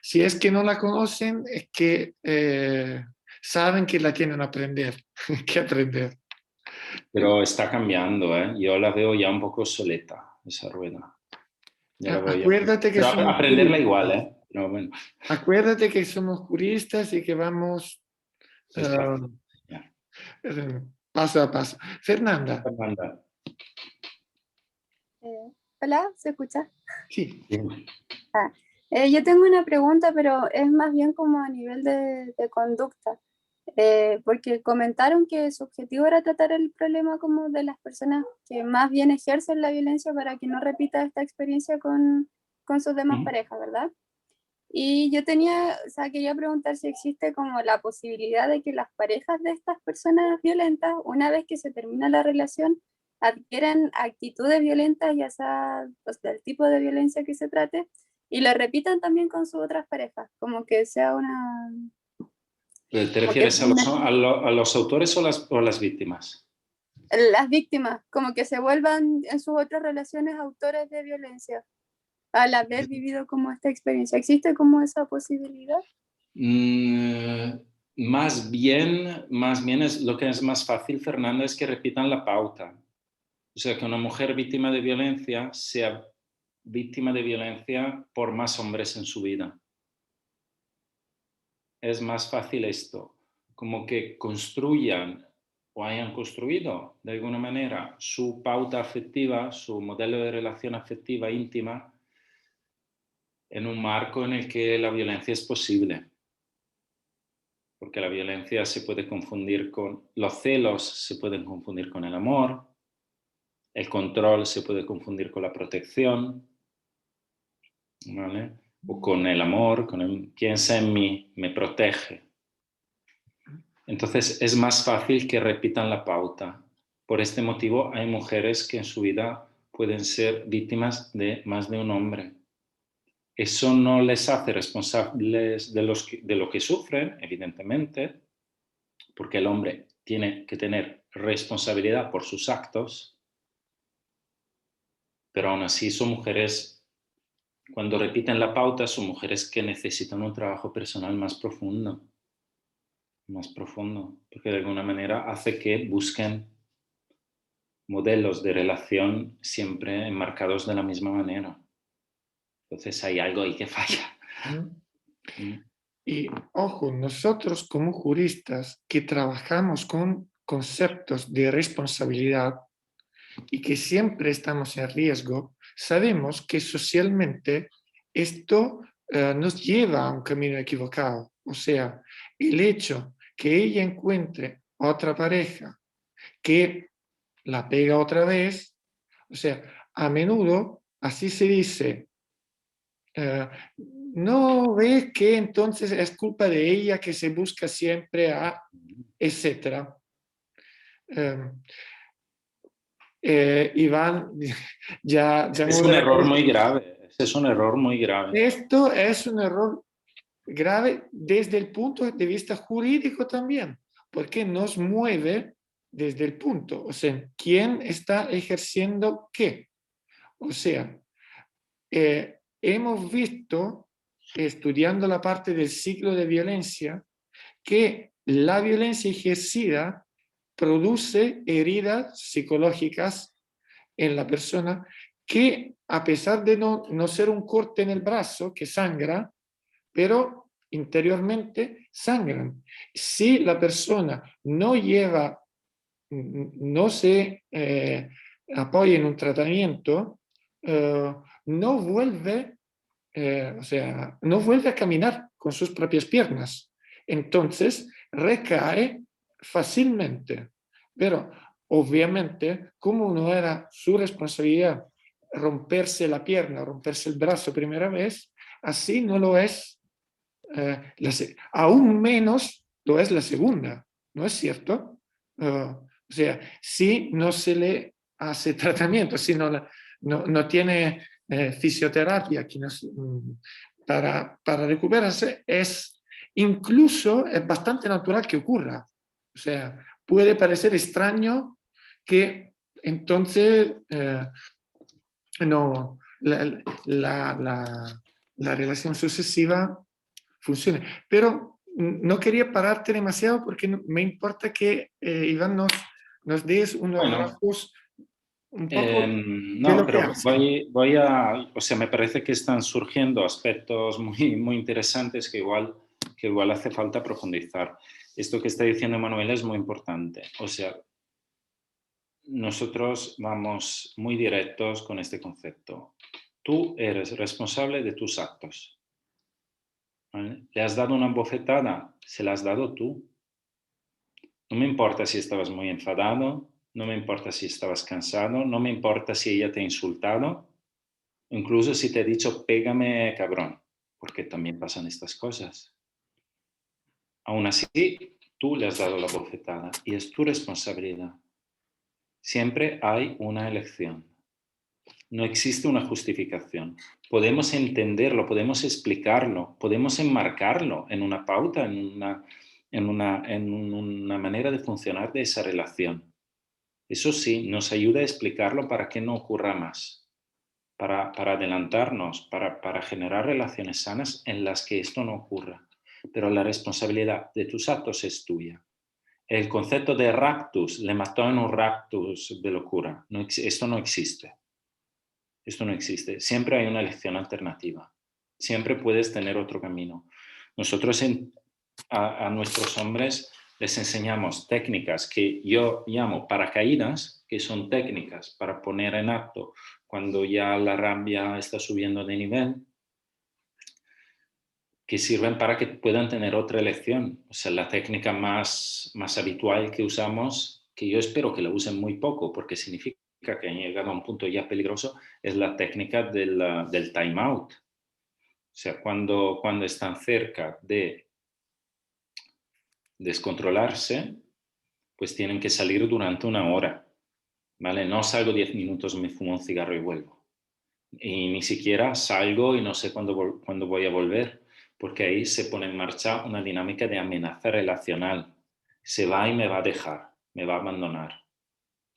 si es que no la conocen, es que saben que la tienen que aprender. Pero está cambiando, ¿eh? Yo la veo ya un poco obsoleta, esa rueda. Ya la veo ya. Acuérdate que Pero somos aprenderla igual, juristas. ¿eh? Pero bueno, Acuérdate que somos juristas y que vamos despacio. ah, Ya. paso a paso. Fernanda, Fernanda. Hola, ¿se escucha? sí. Dime. Yo tengo una pregunta, pero es más bien como a nivel de conducta, porque comentaron que su objetivo era tratar el problema como de las personas que más bien ejercen la violencia para que no repita esta experiencia con sus demás parejas, ¿verdad? Y yo quería preguntar si existe como la posibilidad de que las parejas de estas personas violentas, una vez que se termina la relación, adquieran actitudes violentas, ya sea pues, del tipo de violencia que se trate, y lo repitan también con sus otras parejas, como que sea una... ¿Te como que refieres a los autores o las víctimas? las víctimas, como que se vuelvan en sus otras relaciones autores de violencia, al haber vivido como esta experiencia. ¿Existe como esa posibilidad? Más bien es lo que es más fácil, Fernanda, es que repitan la pauta. O sea, que una mujer víctima de violencia sea víctima de violencia por más hombres en su vida. Es más fácil esto, como que construyan o hayan construido de alguna manera su pauta afectiva, su modelo de relación afectiva íntima en un marco en el que la violencia es posible. Porque la violencia se puede confundir los celos se pueden confundir con el amor, el control se puede confundir con la protección, ¿vale? O con el amor, piensa en mí, me protege. Entonces es más fácil que repitan la pauta. Por este motivo hay mujeres que en su vida pueden ser víctimas de más de un hombre. Eso no les hace responsables de lo que sufren, evidentemente, porque el hombre tiene que tener responsabilidad por sus actos, pero aún así son mujeres, cuando repiten la pauta, son mujeres que necesitan un trabajo personal más profundo, porque de alguna manera hace que busquen modelos de relación siempre enmarcados de la misma manera. Entonces hay algo ahí que falla. Y ojo, nosotros como juristas que trabajamos con conceptos de responsabilidad y que siempre estamos en riesgo, sabemos que socialmente esto nos lleva a un camino equivocado. O sea, el hecho que ella encuentre otra pareja que la pega otra vez, o sea, a menudo así se dice, no ves que entonces es culpa de ella que se busca siempre a, etcétera. Iván, ya Es un error muy grave. Es un error muy grave. Esto es un error grave desde el punto de vista jurídico también, porque nos mueve desde el punto, o sea, ¿quién está ejerciendo qué? O sea, hemos visto, estudiando la parte del ciclo de violencia, que la violencia ejercida produce heridas psicológicas en la persona que, a pesar de no ser un corte en el brazo que sangra, pero interiormente sangran. Si la persona no lleva, no se apoya en un tratamiento, no vuelve, o sea, no vuelve a caminar con sus propias piernas. Entonces recae fácilmente. Pero obviamente, como no era su responsabilidad romperse la pierna, romperse el brazo primera vez, así no lo es, aún menos lo es la segunda, ¿no es cierto? O sea, si no se le hace tratamiento, si no tiene fisioterapia para recuperarse, incluso es bastante natural que ocurra. O sea, puede parecer extraño que entonces no, la relación sucesiva funcione. Pero no quería pararte demasiado porque me importa que Iván nos des unos Bueno, rasgos un poco de no, lo que pero hace. o sea, me parece que están surgiendo aspectos muy, muy interesantes que igual hace falta profundizar. Esto que está diciendo Manuel es muy importante. O sea, nosotros vamos muy directos con este concepto. Tú eres responsable de tus actos. ¿Vale? ¿Le has dado una bofetada? Se la has dado tú. No me importa si estabas muy enfadado, no me importa si estabas cansado, no me importa si ella te ha insultado, incluso si te ha dicho pégame cabrón, porque también pasan estas cosas. Aún así, tú le has dado la bofetada y es tu responsabilidad. Siempre hay una elección. No existe una justificación. Podemos entenderlo, podemos explicarlo, podemos enmarcarlo en una pauta, en una manera de funcionar de esa relación. Eso sí, nos ayuda a explicarlo para que no ocurra más, para adelantarnos, para generar relaciones sanas en las que esto no ocurra. Pero la responsabilidad de tus actos es tuya. El concepto de raptus, le mató en un raptus de locura. Esto no existe. Esto no existe. Siempre hay una elección alternativa. Siempre puedes tener otro camino. Nosotros a nuestros hombres les enseñamos técnicas que yo llamo paracaídas, que son técnicas para poner en acto cuando ya la rabia está subiendo de nivel, que sirven para que puedan tener otra elección. O sea, la técnica más habitual que usamos, que yo espero que la usen muy poco, porque significa que han llegado a un punto ya peligroso, es la técnica del time out. O sea, cuando están cerca de descontrolarse, pues tienen que salir durante una hora, ¿vale? No salgo 10 minutos, me fumo un cigarro y vuelvo. Y ni siquiera salgo y no sé cuándo voy a volver, porque ahí se pone en marcha una dinámica de amenaza relacional. Se va y me va a dejar, me va a abandonar.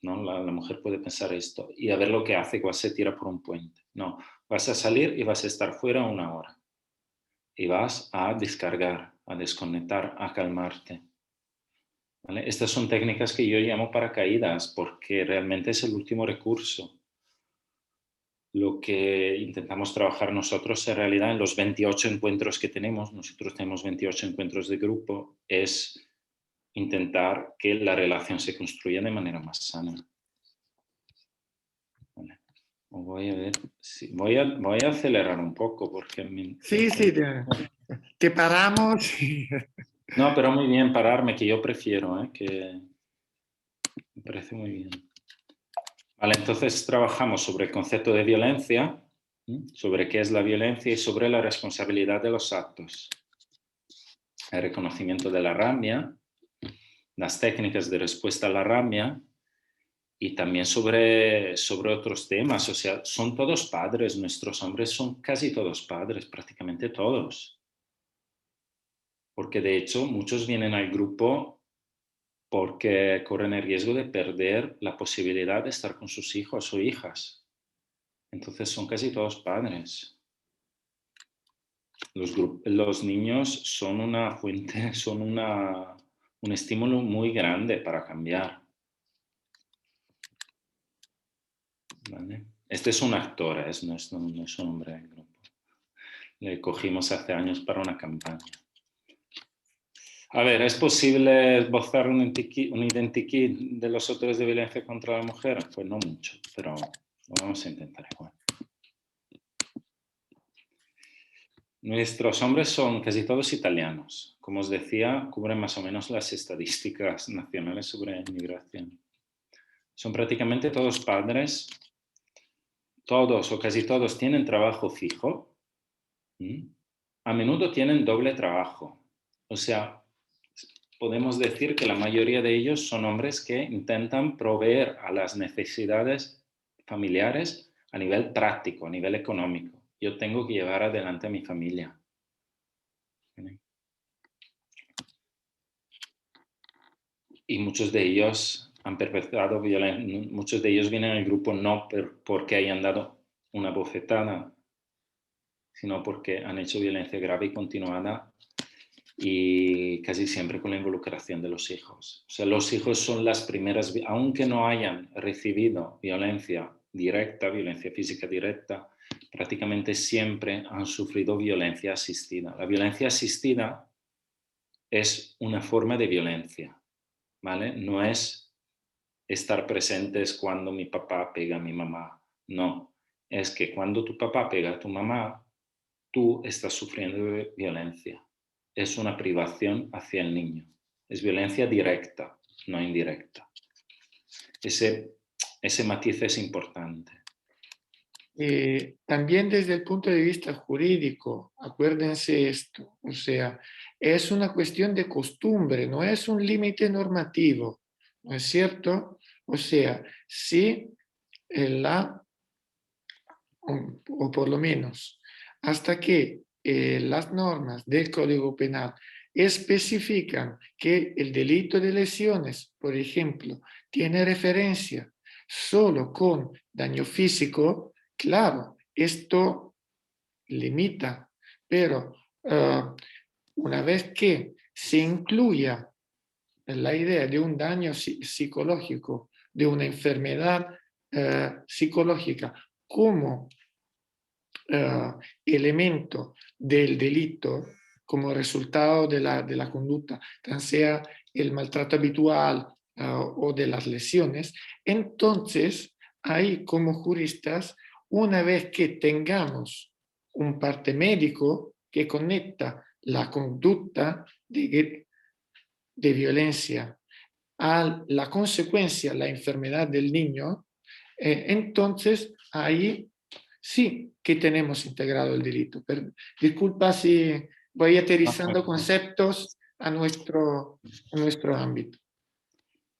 ¿No? La mujer puede pensar esto y a ver lo que hace, igual se tira por un puente. No, vas a salir y vas a estar fuera una hora. Y vas a descargar, a desconectar, a calmarte. ¿Vale? Estas son técnicas que yo llamo paracaídas porque realmente es el último recurso. Lo que intentamos trabajar nosotros en realidad en los 28 encuentros que tenemos, nosotros tenemos 28 encuentros de grupo, es intentar que la relación se construya de manera más sana. Vale. Voy a ver, sí, voy a acelerar un poco porque... Sí, te paramos. No, pero muy bien pararme, que yo prefiero, que me parece muy bien. Vale, entonces trabajamos sobre el concepto de violencia, sobre qué es la violencia y sobre la responsabilidad de los actos. El reconocimiento de la rabia, las técnicas de respuesta a la rabia y también sobre otros temas. O sea, son todos padres, nuestros hombres son casi todos padres, prácticamente todos. Porque de hecho muchos vienen al grupo porque corren el riesgo de perder la posibilidad de estar con sus hijos o hijas. Entonces son casi todos padres. Los niños son una fuente, son una un estímulo muy grande para cambiar. ¿Vale? Este es un actor, no es un hombre del grupo. Le cogimos hace años para una campaña. A ver, ¿es posible esbozar un identikit de los autores de violencia contra la mujer? Pues no mucho, pero lo vamos a intentar igual. Nuestros hombres son casi todos italianos. Como os decía, cubren más o menos las estadísticas nacionales sobre inmigración. Son prácticamente todos padres. Todos o casi todos tienen trabajo fijo. A menudo tienen doble trabajo. O sea, podemos decir que la mayoría de ellos son hombres que intentan proveer a las necesidades familiares a nivel práctico, a nivel económico. Yo tengo que llevar adelante a mi familia. Y muchos de ellos han perpetrado violencia. Muchos de ellos vienen al grupo no porque hayan dado una bofetada, sino porque han hecho violencia grave y continuada, y casi siempre con la involucración de los hijos. O sea, los hijos son las primeras, aunque no hayan recibido violencia directa, violencia física directa, prácticamente siempre han sufrido violencia asistida. La violencia asistida es una forma de violencia, ¿vale? No es estar presentes cuando mi papá pega a mi mamá, no. Es que cuando tu papá pega a tu mamá, tú estás sufriendo violencia. Es una privación hacia el niño. Es violencia directa, no indirecta. Ese matiz es importante. También desde el punto de vista jurídico, acuérdense esto, o sea, es una cuestión de costumbre, no es un límite normativo, ¿no es cierto? O sea, si o por lo menos hasta que las normas del Código Penal especifican que el delito de lesiones, por ejemplo, tiene referencia solo con daño físico, claro, esto limita, pero una vez que se incluya la idea de un daño psicológico, de una enfermedad psicológica como elemento del delito, como resultado de la conducta, tan sea el maltrato habitual o de las lesiones, entonces ahí como juristas, una vez que tengamos un parte médico que conecta la conducta de violencia a la consecuencia, la enfermedad del niño, entonces ahí sí que tenemos integrado el delito. Pero, disculpa si voy aterrizando conceptos a nuestro ámbito.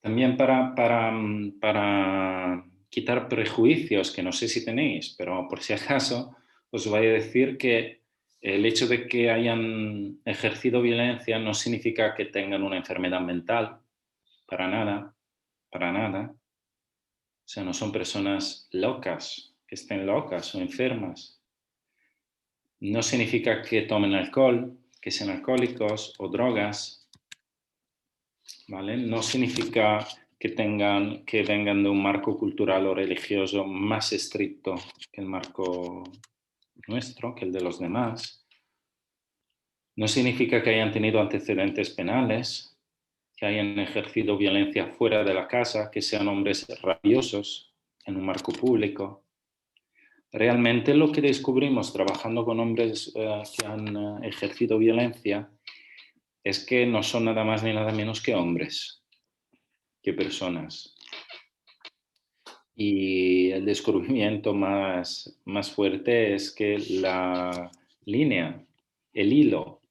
También para quitar prejuicios, que no sé si tenéis, pero por si acaso os voy a decir que el hecho de que hayan ejercido violencia no significa que tengan una enfermedad mental, para nada, para nada. O sea, no son personas locas, que estén locas o enfermas. No significa que tomen alcohol, que sean alcohólicos o drogas, ¿vale? No significa que vengan de un marco cultural o religioso más estricto que el marco nuestro, que el de los demás. No significa que hayan tenido antecedentes penales, que hayan ejercido violencia fuera de la casa, que sean hombres rabiosos en un marco público. Realmente lo que descubrimos trabajando con hombres que han ejercido violencia es que no son nada más ni nada menos que hombres, que personas. Y el descubrimiento más fuerte es que la línea, el hilo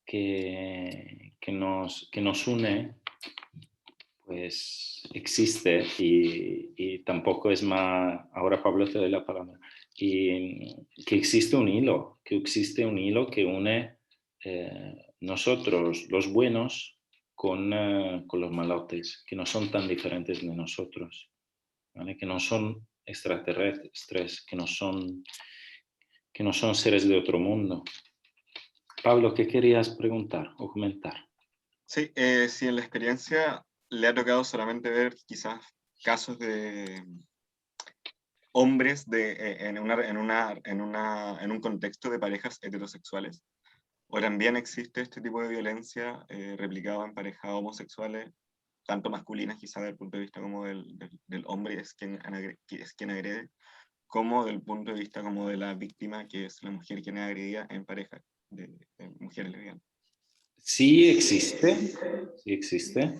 que nos une, pues existe y tampoco es más... Ahora Pablo te doy la palabra. Y que existe un hilo que une nosotros, los buenos, con los malotes, que no son tan diferentes de nosotros, ¿vale? Que no son extraterrestres, que no son seres de otro mundo. Pablo, ¿qué querías preguntar o comentar? Sí, si en la experiencia le ha tocado solamente ver quizás casos de hombres en un contexto de parejas heterosexuales, o también existe este tipo de violencia replicado en parejas homosexuales, tanto masculinas quizás desde el punto de vista como del hombre que es quien agrede, como del punto de vista como de la víctima, que es la mujer quien es agredida en pareja de mujeres lesbianas. Sí existe, sí existe.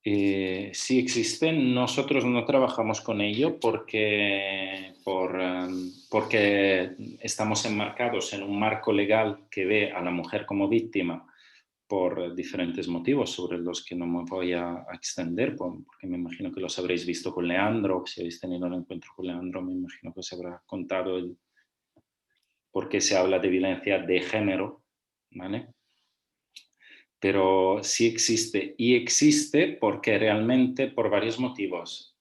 Sí existe, nosotros no trabajamos con ello porque estamos enmarcados en un marco legal que ve a la mujer como víctima por diferentes motivos sobre los que no me voy a extender, porque me imagino que los habréis visto con Leandro, si habéis tenido un encuentro con Leandro, me imagino que os habrá contado por qué se habla de violencia de género, ¿vale? Pero sí existe, y existe porque realmente por varios motivos.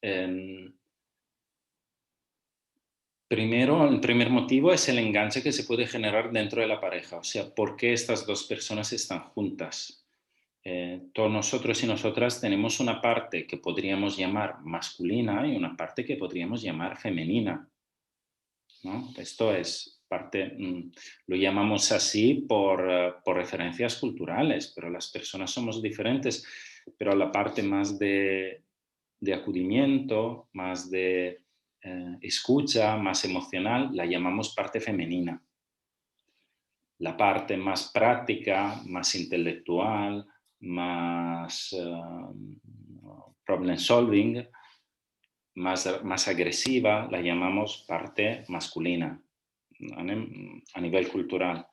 Primero, el primer motivo es el enganche que se puede generar dentro de la pareja, o sea, ¿por qué estas dos personas están juntas? Todos nosotros y nosotras tenemos una parte que podríamos llamar masculina y una parte que podríamos llamar femenina, ¿no? Esto es parte, lo llamamos así por referencias culturales, pero las personas somos diferentes, pero la parte más de acudimiento, más de escucha, más emocional, la llamamos parte femenina. La parte más práctica, más intelectual, más problem solving, más agresiva, la llamamos parte masculina, ¿vale? A nivel cultural.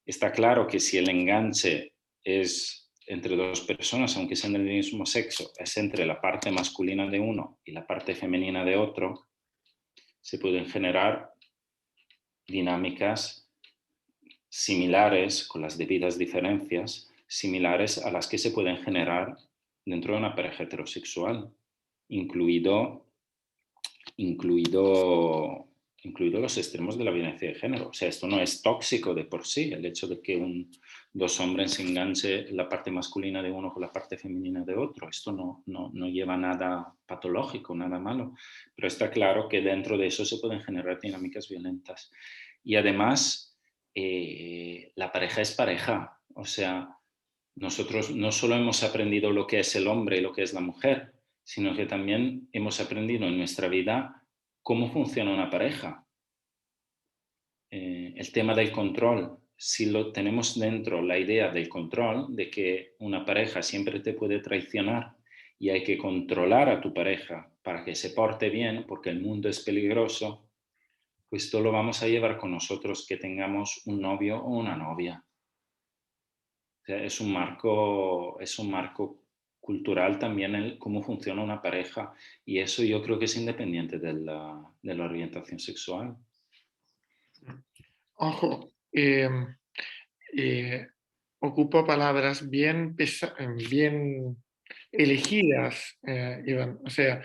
Está claro que si el enganche es entre dos personas, aunque sean del mismo sexo, es entre la parte masculina de uno y la parte femenina de otro, se pueden generar dinámicas similares, con las debidas diferencias, similares a las que se pueden generar dentro de una pareja heterosexual, incluido los extremos de la violencia de género. O sea, esto no es tóxico de por sí, el hecho de que dos hombres se enganche la parte masculina de uno con la parte femenina de otro. Esto no lleva nada patológico, nada malo. Pero está claro que dentro de eso se pueden generar dinámicas violentas. Y además, la pareja es pareja. O sea, nosotros no solo hemos aprendido lo que es el hombre y lo que es la mujer, sino que también hemos aprendido en nuestra vida cómo funciona una pareja. El tema del control, si lo tenemos dentro, la idea del control, de que una pareja siempre te puede traicionar y hay que controlar a tu pareja para que se porte bien, porque el mundo es peligroso, pues esto lo vamos a llevar con nosotros, que tengamos un novio o una novia. O sea, es un marco cultural también cómo funciona una pareja, y eso yo creo que es independiente de la orientación sexual. Ojo, ocupo palabras bien elegidas, Iván. O sea,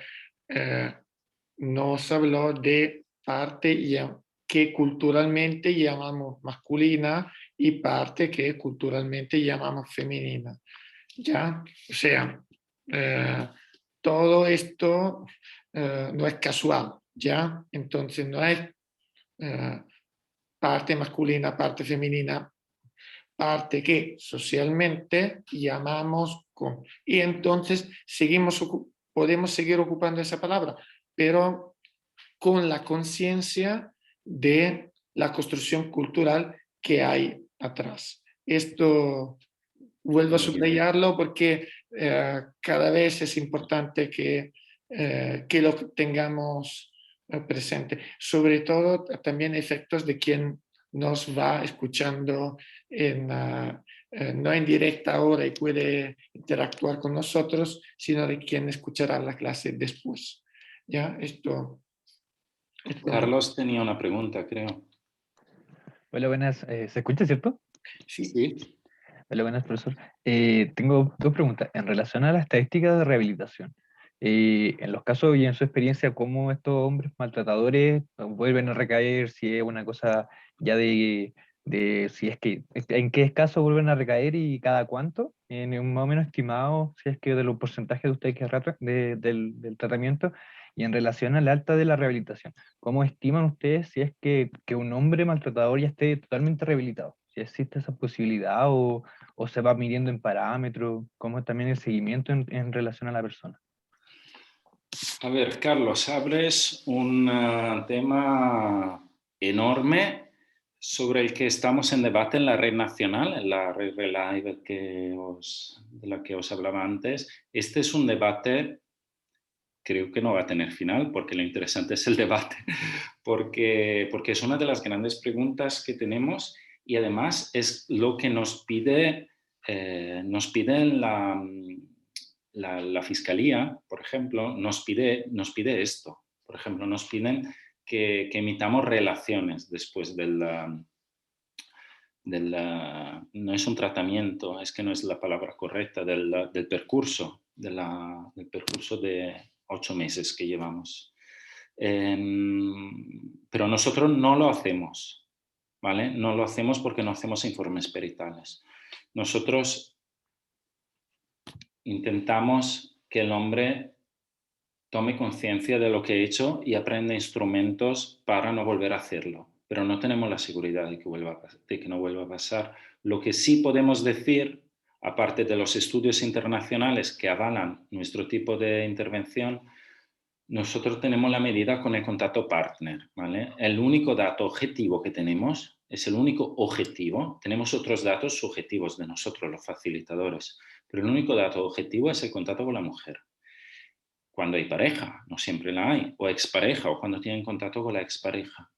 nos habló de parte que culturalmente llamamos masculina y parte que culturalmente llamamos femenina. ¿Ya? O sea, todo esto no es casual, ¿ya? Entonces no es parte masculina, parte femenina, parte que socialmente llamamos con. Y entonces podemos seguir ocupando esa palabra, pero con la conciencia de la construcción cultural que hay atrás. Esto vuelvo a subrayarlo porque cada vez es importante que lo tengamos presente. Sobre todo también efectos de quien nos va escuchando no en directa ahora y puede interactuar con nosotros, sino de quien escuchará la clase después. ¿Ya? Esto Carlos tenía una pregunta, creo. Hola, buenas. ¿Se escucha, cierto? sí. Sí. Hola, buenas, profesor. Tengo dos preguntas. En relación a las estadísticas de rehabilitación, en los casos y en su experiencia, ¿cómo estos hombres maltratadores vuelven a recaer? Si es una cosa ya de de si es que, en qué caso vuelven a recaer y cada cuánto, en un más o menos estimado, si es que de los porcentajes de ustedes del tratamiento, y en relación al alta de la rehabilitación. ¿Cómo estiman ustedes si es que un hombre maltratador ya esté totalmente rehabilitado? Si existe esa posibilidad o se va midiendo en parámetros, cómo es también el seguimiento en relación a la persona. A ver, Carlos, abres un tema enorme sobre el que estamos en debate en la red nacional, en la red Relive de la que os hablaba antes. Este es un debate, creo que no va a tener final, porque lo interesante es el debate, porque es una de las grandes preguntas que tenemos y además es lo que nos pide la Fiscalía, por ejemplo, nos pide esto. Por ejemplo, nos piden que emitamos relaciones después no es un tratamiento, es que no es la palabra correcta, del percurso, del percurso de 8 meses que llevamos. Pero nosotros no lo hacemos, ¿vale? No lo hacemos porque no hacemos informes peritales. Nosotros intentamos que el hombre tome conciencia de lo que ha hecho y aprenda instrumentos para no volver a hacerlo. Pero no tenemos la seguridad de que no vuelva a pasar. Lo que sí podemos decir, aparte de los estudios internacionales que avalan nuestro tipo de intervención, nosotros tenemos la medida con el contacto partner, ¿vale? El único dato objetivo que tenemos es el único objetivo. Tenemos otros datos subjetivos de nosotros, los facilitadores, pero el único dato objetivo es el contacto con la mujer. Cuando hay pareja, no siempre la hay, o expareja, o cuando tienen contacto con la expareja.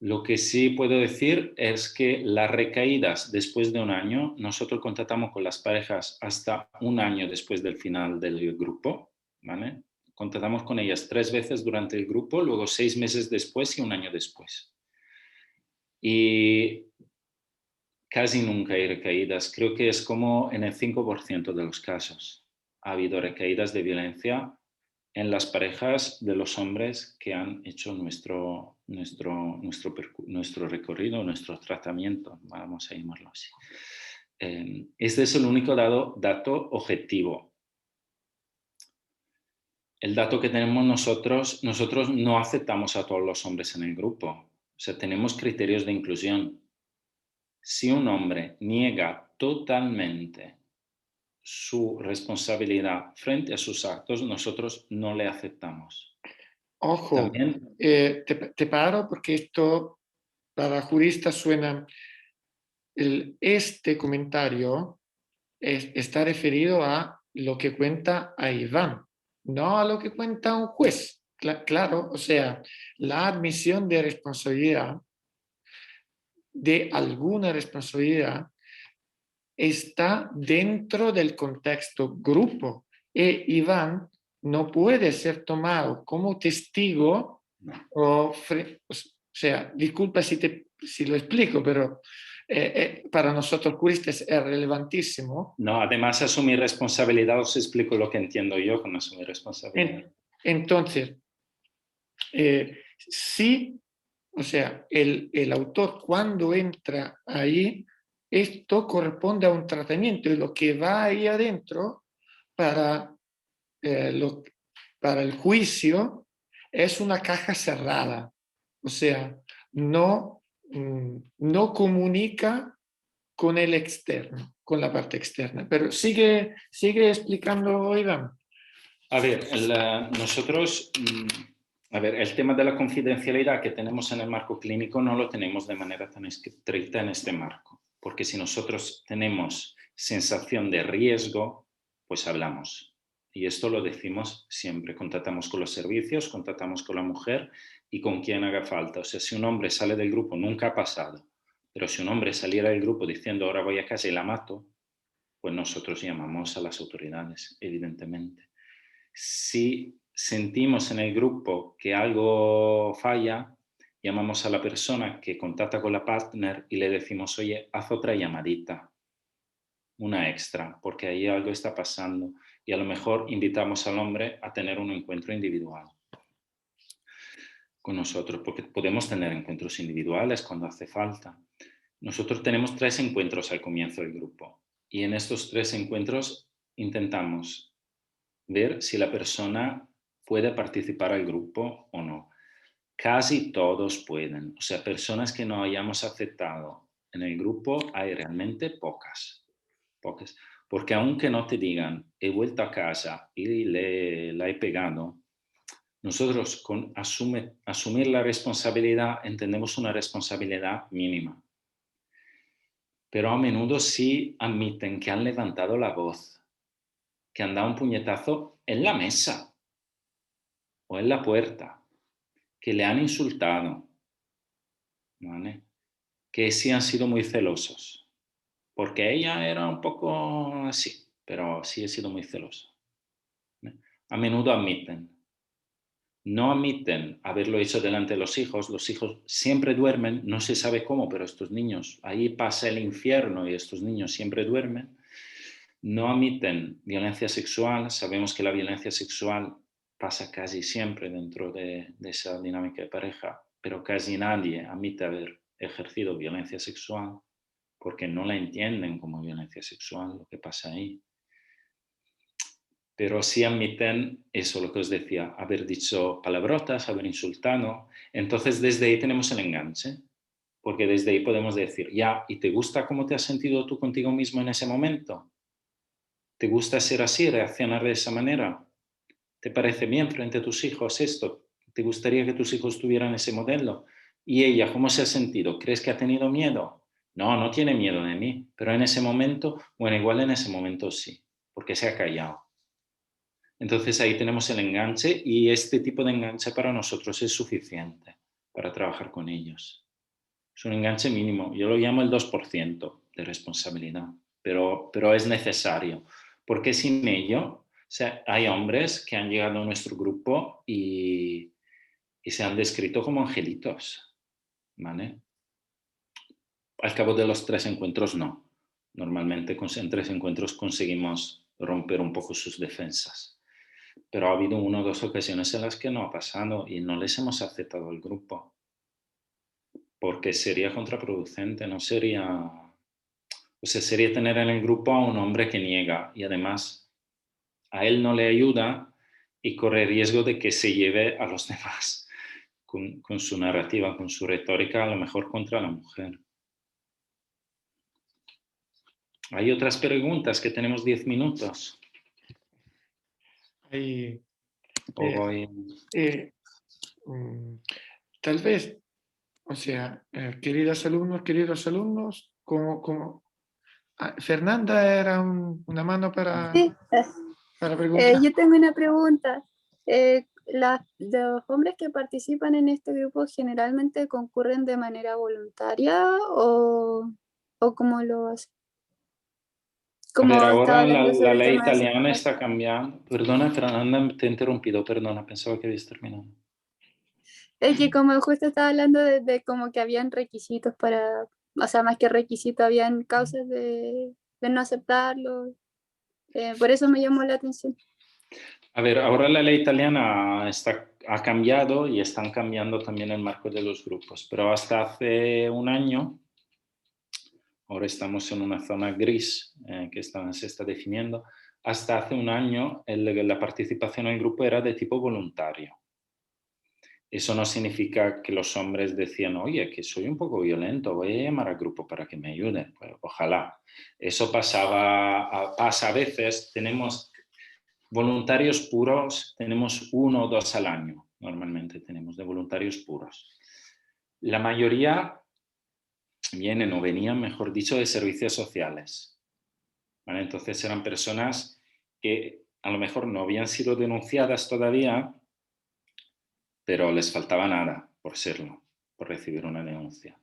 Lo que sí puedo decir es que las recaídas después de un año, nosotros contactamos con las parejas hasta un año después del final del grupo, ¿vale? Contactamos con ellas 3 veces durante el grupo, luego 6 meses después y un año después. Y casi nunca hay recaídas, creo que es como en el 5% de los casos. Ha habido recaídas de violencia en las parejas de los hombres que han hecho nuestro recorrido, nuestro tratamiento, vamos a llamarlo así. Este es el único dato objetivo. El dato que tenemos nosotros no aceptamos a todos los hombres en el grupo. O sea, tenemos criterios de inclusión. Si un hombre niega totalmente su responsabilidad frente a sus actos, nosotros no le aceptamos. Ojo, También, te paro porque esto para juristas suena, este comentario está referido a lo que cuenta a Iván, no a lo que cuenta un juez. Claro, o sea, la admisión de responsabilidad, de alguna responsabilidad, está dentro del contexto grupo. E Iván no puede ser tomado como testigo o sea, disculpa si lo explico, pero para nosotros juristas es relevantísimo. no, además asumir responsabilidad, os explico lo que entiendo yo con asumir responsabilidad. Entonces, sí, o sea, el autor cuando entra ahí, esto corresponde a un tratamiento y lo que va ahí adentro para, para el juicio es una caja cerrada. O sea, no comunica con el externo, con la parte externa. Pero sigue explicando, Iván. A ver, nosotros, el tema de la confidencialidad que tenemos en el marco clínico no lo tenemos de manera tan estricta en este marco, porque si nosotros tenemos sensación de riesgo, pues hablamos. Y esto lo decimos siempre, contactamos con los servicios, contactamos con la mujer y con quien haga falta. O sea, si un hombre sale del grupo, nunca ha pasado, pero si un hombre saliera del grupo diciendo ahora voy a casa y la mato, pues nosotros llamamos a las autoridades, evidentemente. Si sentimos en el grupo que algo falla, llamamos a la persona que contacta con la partner y le decimos, oye, haz otra llamadita, una extra, porque ahí algo está pasando. Y a lo mejor invitamos al hombre a tener un encuentro individual con nosotros, porque podemos tener encuentros individuales cuando hace falta. nosotros tenemos 3 encuentros al comienzo del grupo y en estos 3 encuentros intentamos ver si la persona puede participar al grupo o no. Casi todos pueden, o sea, personas que no hayamos aceptado en el grupo hay realmente pocas, porque aunque no te digan, he vuelto a casa y la he pegado, nosotros con asumir la responsabilidad entendemos una responsabilidad mínima. Pero a menudo sí admiten que han levantado la voz, que han dado un puñetazo en la mesa o en la puerta, que le han insultado, ¿vale? Que sí han sido muy celosos, porque ella era un poco así, pero sí he sido muy celoso. ¿Vale? A menudo admiten. No admiten haberlo hecho delante de los hijos siempre duermen, no se sabe cómo, pero estos niños, ahí pasa el infierno y estos niños siempre duermen. No admiten violencia sexual, sabemos que la violencia sexual pasa casi siempre dentro de esa dinámica de pareja, pero casi nadie admite haber ejercido violencia sexual porque no la entienden como violencia sexual, lo que pasa ahí. Pero sí admiten eso, lo que os decía, haber dicho palabrotas, haber insultado. Entonces, desde ahí tenemos el enganche, porque desde ahí podemos decir, ya, ¿y te gusta cómo te has sentido tú contigo mismo en ese momento? ¿Te gusta ser así, reaccionar de esa manera? ¿Te parece bien frente a tus hijos esto? ¿Te gustaría que tus hijos tuvieran ese modelo? ¿Y ella cómo se ha sentido? ¿Crees que ha tenido miedo? No, no tiene miedo de mí, pero en ese momento, bueno, igual en ese momento sí, porque se ha callado. Entonces ahí tenemos el enganche y este tipo de enganche para nosotros es suficiente para trabajar con ellos. Es un enganche mínimo, yo lo llamo el 2% de responsabilidad, pero es necesario, porque sin ello, o sea, hay hombres que han llegado a nuestro grupo y se han descrito como angelitos, ¿vale? Al cabo de los 3 encuentros no. Normalmente en 3 encuentros conseguimos romper un poco sus defensas. Pero ha habido 1 o 2 ocasiones en las que no ha pasado y no les hemos aceptado al grupo. Porque sería contraproducente, no sería... O sea, sería tener en el grupo a un hombre que niega y además a él no le ayuda y corre riesgo de que se lleve a los demás con su narrativa, con su retórica, a lo mejor contra la mujer. Hay otras preguntas, que tenemos 10 minutos. Ahí, Voy... tal vez, o sea, queridos alumnos, Fernanda era una mano para Sí, preguntar. yo tengo una pregunta. ¿Los hombres que participan en este grupo generalmente concurren de manera voluntaria o cómo lo hacen? A ver, Como estaba ahora hablando la sobre el ley tema de italiana sexualidad. está cambiando. Perdona, Fernanda, te he interrumpido, perdona, pensaba que habías terminado. Es que como justo estaba hablando de como que habían requisitos para, o sea, más que requisitos, habían causas de no aceptarlo. Por eso me llamó la atención. A ver, ahora la ley italiana ha cambiado y están cambiando también el marco de los grupos, pero hasta hace un año, ahora estamos en una zona gris que se está definiendo, hasta hace un año la participación en el grupo era de tipo voluntario. Eso no significa que los hombres decían, oye, que soy un poco violento, voy a llamar al grupo para que me ayuden. Pues, ojalá. Eso pasa a veces. Tenemos voluntarios puros, tenemos 1 o 2 al año, normalmente tenemos de voluntarios puros. La mayoría vienen o venían, mejor dicho, de servicios sociales. ¿Vale? Entonces eran personas que a lo mejor no habían sido denunciadas todavía, pero les faltaba nada por serlo, por recibir una denuncia.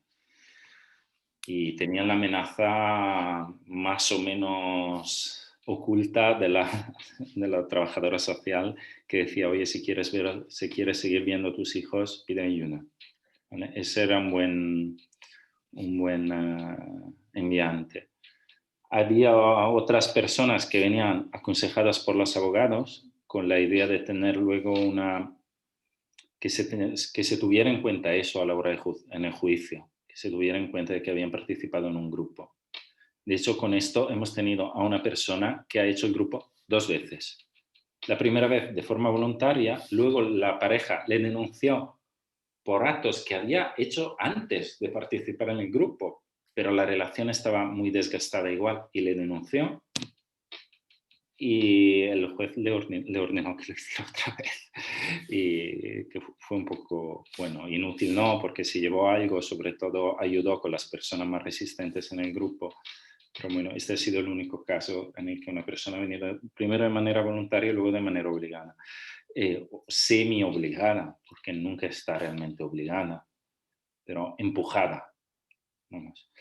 Y tenían la amenaza más o menos oculta de la trabajadora social que decía, oye, si quieres seguir viendo a tus hijos, pide ayuda. ¿Vale? Ese era un buen enviante. Había otras personas que venían aconsejadas por los abogados con la idea de tener luego que se tuviera en cuenta eso a la hora en el juicio, que se tuviera en cuenta de que habían participado en un grupo. De hecho, con esto hemos tenido a una persona que ha hecho el grupo 2 veces. La primera vez de forma voluntaria, luego la pareja le denunció por actos que había hecho antes de participar en el grupo, pero la relación estaba muy desgastada igual y le denunció. Y el juez le ordenó que lo hiciera otra vez. Y que fue un poco, bueno, inútil no, porque se llevó algo, sobre todo ayudó con las personas más resistentes en el grupo. Pero bueno, este ha sido el único caso en el que una persona ha venido primero de manera voluntaria y luego de manera obligada. Semi-obligada, porque nunca está realmente obligada, pero empujada. Vamos.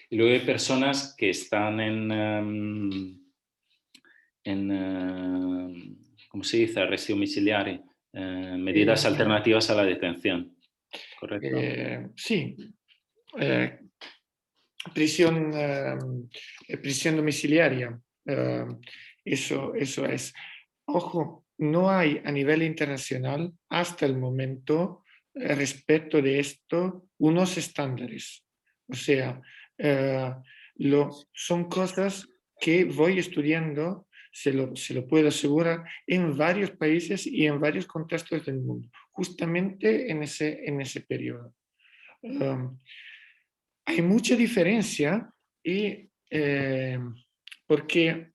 Y luego hay personas que están ¿cómo se dice? Arresti domiciliari, medidas alternativas a la detención, ¿correcto? Sí, prisión domiciliaria, eso es. Ojo, no hay a nivel internacional hasta el momento respecto de esto unos estándares. O sea, son cosas que voy estudiando, se lo puedo asegurar, en varios países y en varios contextos del mundo, justamente en ese periodo. Hay mucha diferencia y porque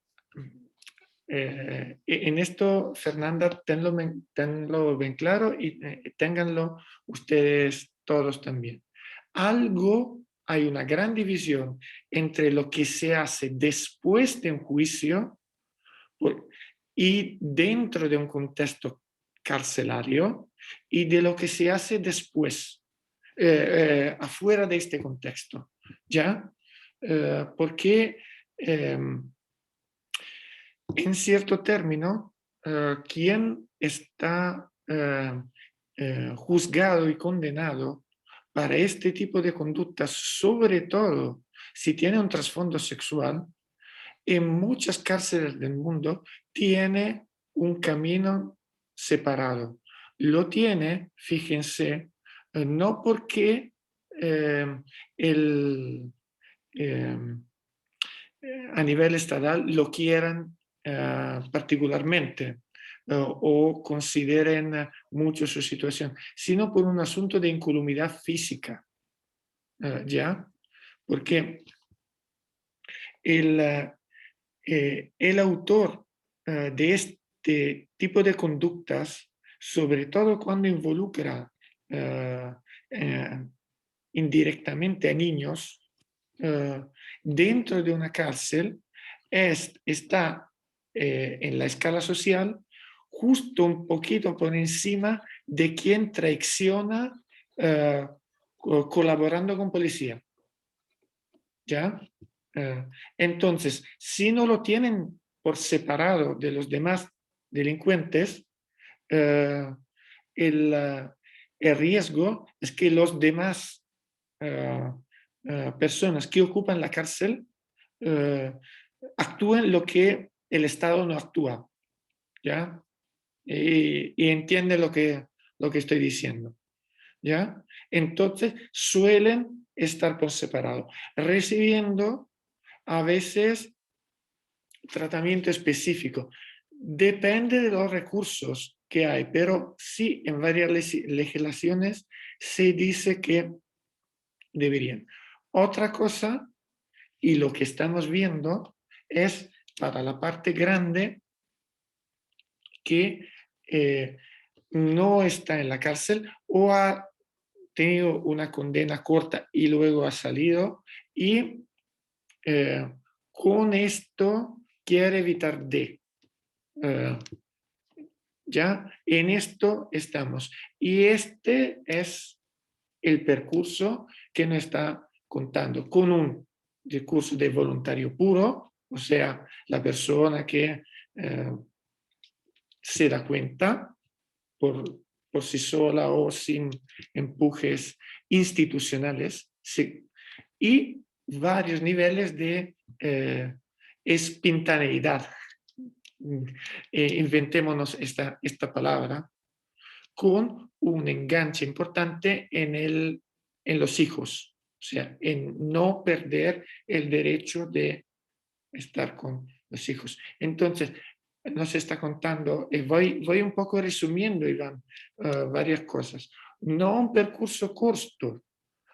en esto, Fernanda, tenlo bien claro y ténganlo ustedes todos también. Hay una gran división entre lo que se hace después de un juicio y dentro de un contexto carcelario y de lo que se hace después, afuera de este contexto, ¿ya? Porque en cierto término, quien está juzgado y condenado para este tipo de conductas, sobre todo si tiene un trasfondo sexual, en muchas cárceles del mundo tiene un camino separado. Lo tiene, fíjense, no porque a nivel estatal lo quieran particularmente o consideren mucho su situación, sino por un asunto de incolumidad física, ¿ya? Porque el autor de este tipo de conductas, sobre todo cuando involucra indirectamente a niños, dentro de una cárcel, está en la escala social justo un poquito por encima de quien traiciona colaborando con policía. ¿Ya? Entonces, si no lo tienen por separado de los demás delincuentes, el riesgo es que los demás personas que ocupan la cárcel actúen lo que el Estado no actúa, ¿ya? Y entiende lo que estoy diciendo, ¿ya? Entonces suelen estar por separado, recibiendo a veces tratamiento específico. Depende de los recursos que hay, pero sí en varias legislaciones se dice que deberían. Otra cosa, y lo que estamos viendo, es para la parte grande que no está en la cárcel o ha tenido una condena corta y luego ha salido y con esto quiere evitar ¿ya? En esto estamos. Y este es el percurso que nos está contando con un discurso de voluntario puro, o sea, la persona que se da cuenta por sí sola o sin empujes institucionales, y varios niveles de espontaneidad. Inventémonos esta palabra, con un enganche importante en los hijos, O sea, en no perder el derecho de estar con los hijos. Entonces, nos está contando, y voy un poco resumiendo, Iván, varias cosas. No un percurso corto,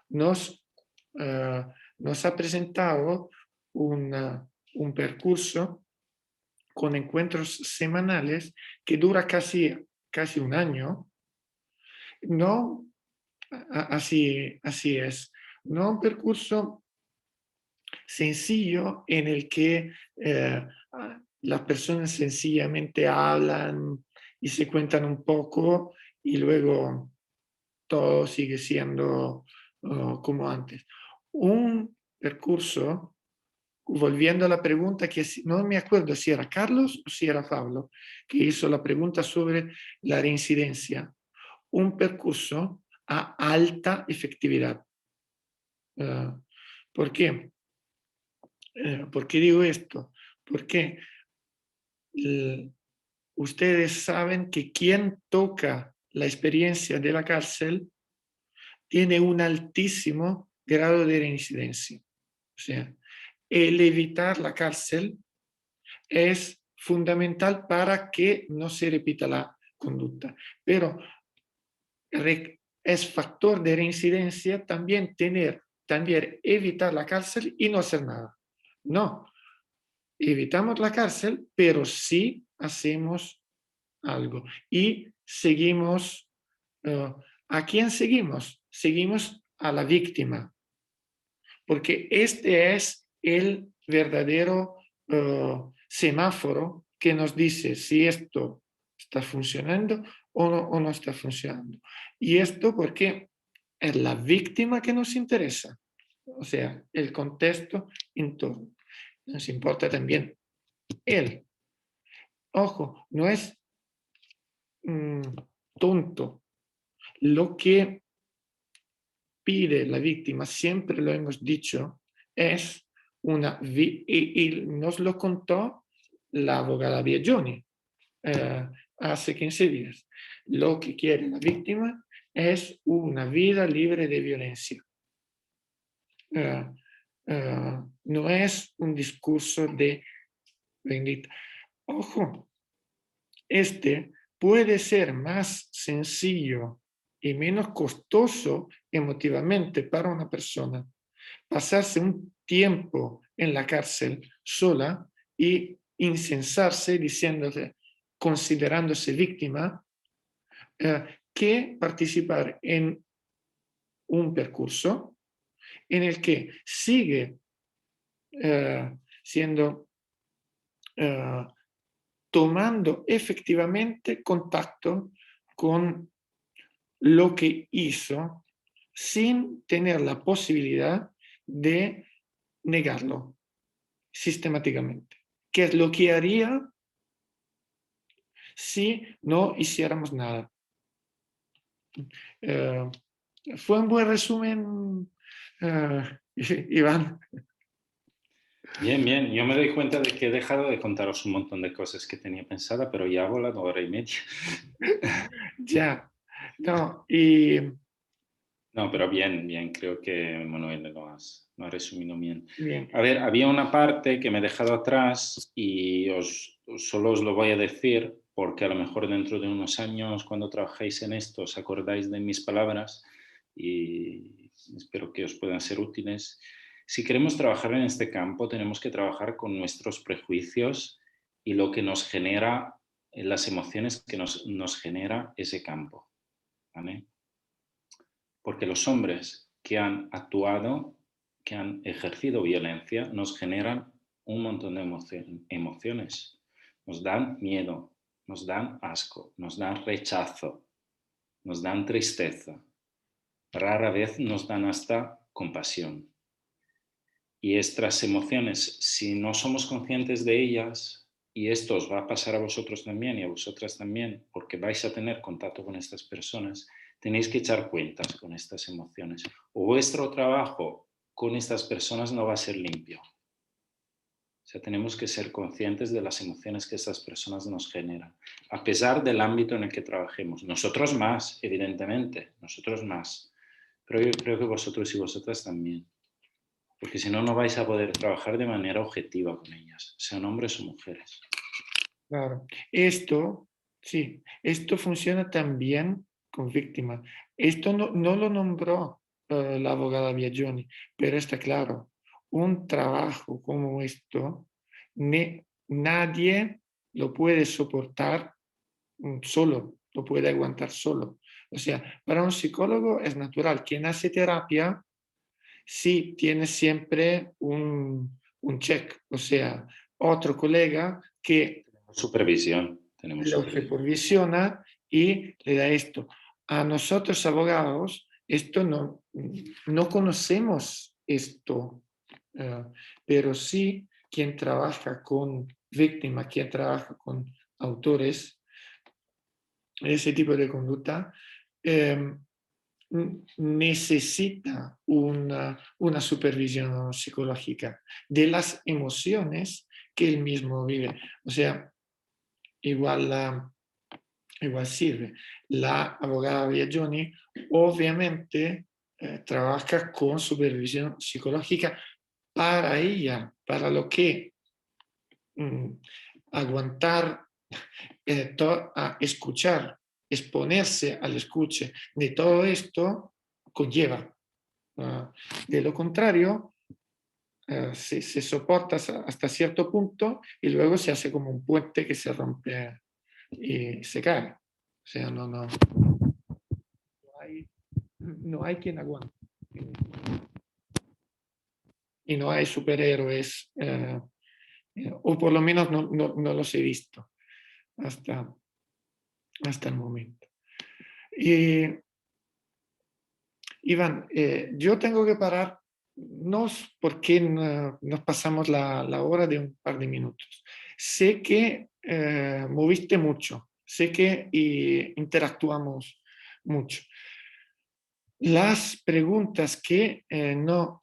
nos ha presentado un percurso con encuentros semanales que dura casi un año. No, así es. No un percurso sencillo en el que las personas sencillamente hablan y se cuentan un poco y luego todo sigue siendo como antes. Un percurso, volviendo a la pregunta que no me acuerdo si era Carlos o si era Pablo, que hizo la pregunta sobre la reincidencia. Un percurso a alta efectividad. ¿Por qué? ¿Por qué digo esto? Porque ustedes saben que quien toca la experiencia de la cárcel tiene un altísimo grado de reincidencia. O sea, el evitar la cárcel es fundamental para que no se repita la conducta. Pero es factor de reincidencia también evitar la cárcel y no hacer nada. No, evitamos la cárcel, pero sí hacemos algo. Y seguimos, ¿a quién seguimos? Seguimos a la víctima, porque este es el verdadero semáforo que nos dice si esto está funcionando o no está funcionando. Y esto porque es la víctima que nos interesa, o sea, el contexto entorno. Nos importa también él. Ojo, no es tonto. Lo que pide la víctima, siempre lo hemos dicho, es y nos lo contó la abogada Biagioni hace 15 días. Lo que quiere la víctima es una vida libre de violencia. No es un discurso de bendita. Ojo, este puede ser más sencillo y menos costoso emotivamente para una persona pasarse un tiempo en la cárcel sola y incensarse diciéndose, considerándose víctima, que participar en un percurso en el que sigue tomando efectivamente contacto con lo que hizo sin tener la posibilidad de negarlo sistemáticamente. ¿Qué es lo que haría si no hiciéramos nada? Fue un buen resumen, Iván. Bien, bien. Yo me doy cuenta de que he dejado de contaros un montón de cosas que tenía pensada, pero ya ha volado hora y media. Ya. No, y... No, pero bien, bien. Creo que Manuel lo has resumido bien. Bien. A ver, había una parte que me he dejado atrás y solo os lo voy a decir porque a lo mejor dentro de unos años, cuando trabajéis en esto, os acordáis de mis palabras y espero que os puedan ser útiles. Si queremos trabajar en este campo, tenemos que trabajar con nuestros prejuicios y lo que nos genera, las emociones que nos genera ese campo, ¿vale? Porque los hombres que han actuado, que han ejercido violencia, nos generan un montón de emociones. Nos dan miedo, nos dan asco, nos dan rechazo, nos dan tristeza. Rara vez nos dan hasta compasión. Y estas emociones, si no somos conscientes de ellas, y esto os va a pasar a vosotros también y a vosotras también, porque vais a tener contacto con estas personas, tenéis que echar cuentas con estas emociones. O vuestro trabajo con estas personas no va a ser limpio. O sea, tenemos que ser conscientes de las emociones que estas personas nos generan, a pesar del ámbito en el que trabajemos. Nosotros más, evidentemente, nosotros más. pero yo creo que vosotros y vosotras también. Porque si no, no vais a poder trabajar de manera objetiva con ellas, sean hombres o mujeres. Claro. Esto, sí, esto funciona también con víctimas. Esto no lo nombró la abogada Biagioni, pero está claro, un trabajo como esto, nadie lo puede soportar solo, lo puede aguantar solo. O sea, para un psicólogo es natural. Quien hace terapia, sí tiene siempre un check, o sea, otro colega que Tenemos lo supervisión. supervisiona y le da esto. A nosotros abogados, esto no conocemos esto, pero sí quien trabaja con víctimas, quien trabaja con autores, ese tipo de conducta, necesita una supervisión psicológica de las emociones que él mismo vive. O sea, igual sirve. La abogada Biagioni obviamente trabaja con supervisión psicológica para ella, para lo que aguantar, a escuchar, exponerse al escuche de todo esto conlleva. De lo contrario, se soporta hasta cierto punto y luego se hace como un puente que se rompe y se cae. O sea, no hay quien aguante. Y no hay superhéroes, o por lo menos no los he visto hasta el momento. Y, Iván, yo tengo que parar, no porque nos pasamos la hora de un par de minutos. Sé que moviste mucho, sé que interactuamos mucho. Las preguntas que no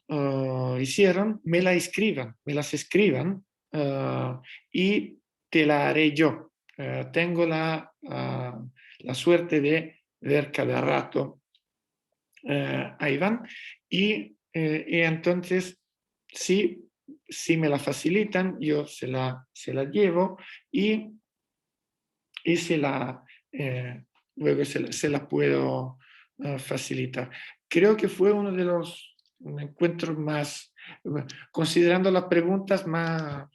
hicieron, me las escriban y te la haré yo. Tengo la suerte de ver cada rato a Iván y entonces si me la facilitan, yo se la llevo y luego se la puedo facilitar. Creo que fue uno de los encuentros más, considerando las preguntas más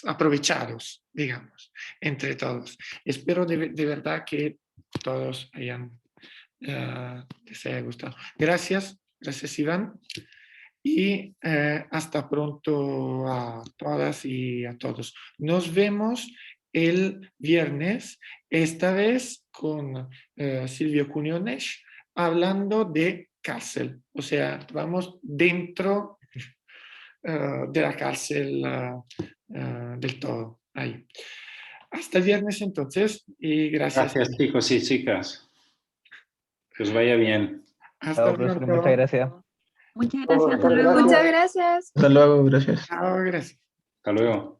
aprovechados, digamos, entre todos. Espero de verdad que todos les haya gustado. Gracias Iván. Y hasta pronto a todas y a todos. Nos vemos el viernes, esta vez con Silvio Cuniones, hablando de cárcel. O sea, vamos dentro de la cárcel del todo. Ahí. Hasta el viernes entonces y gracias. Gracias chicos y chicas. Que os vaya bien. Hasta Chao, profesor, pronto. muchas gracias. Muchas gracias. Hasta luego. Muchas gracias. Hasta luego, gracias. Chao, gracias. Hasta luego.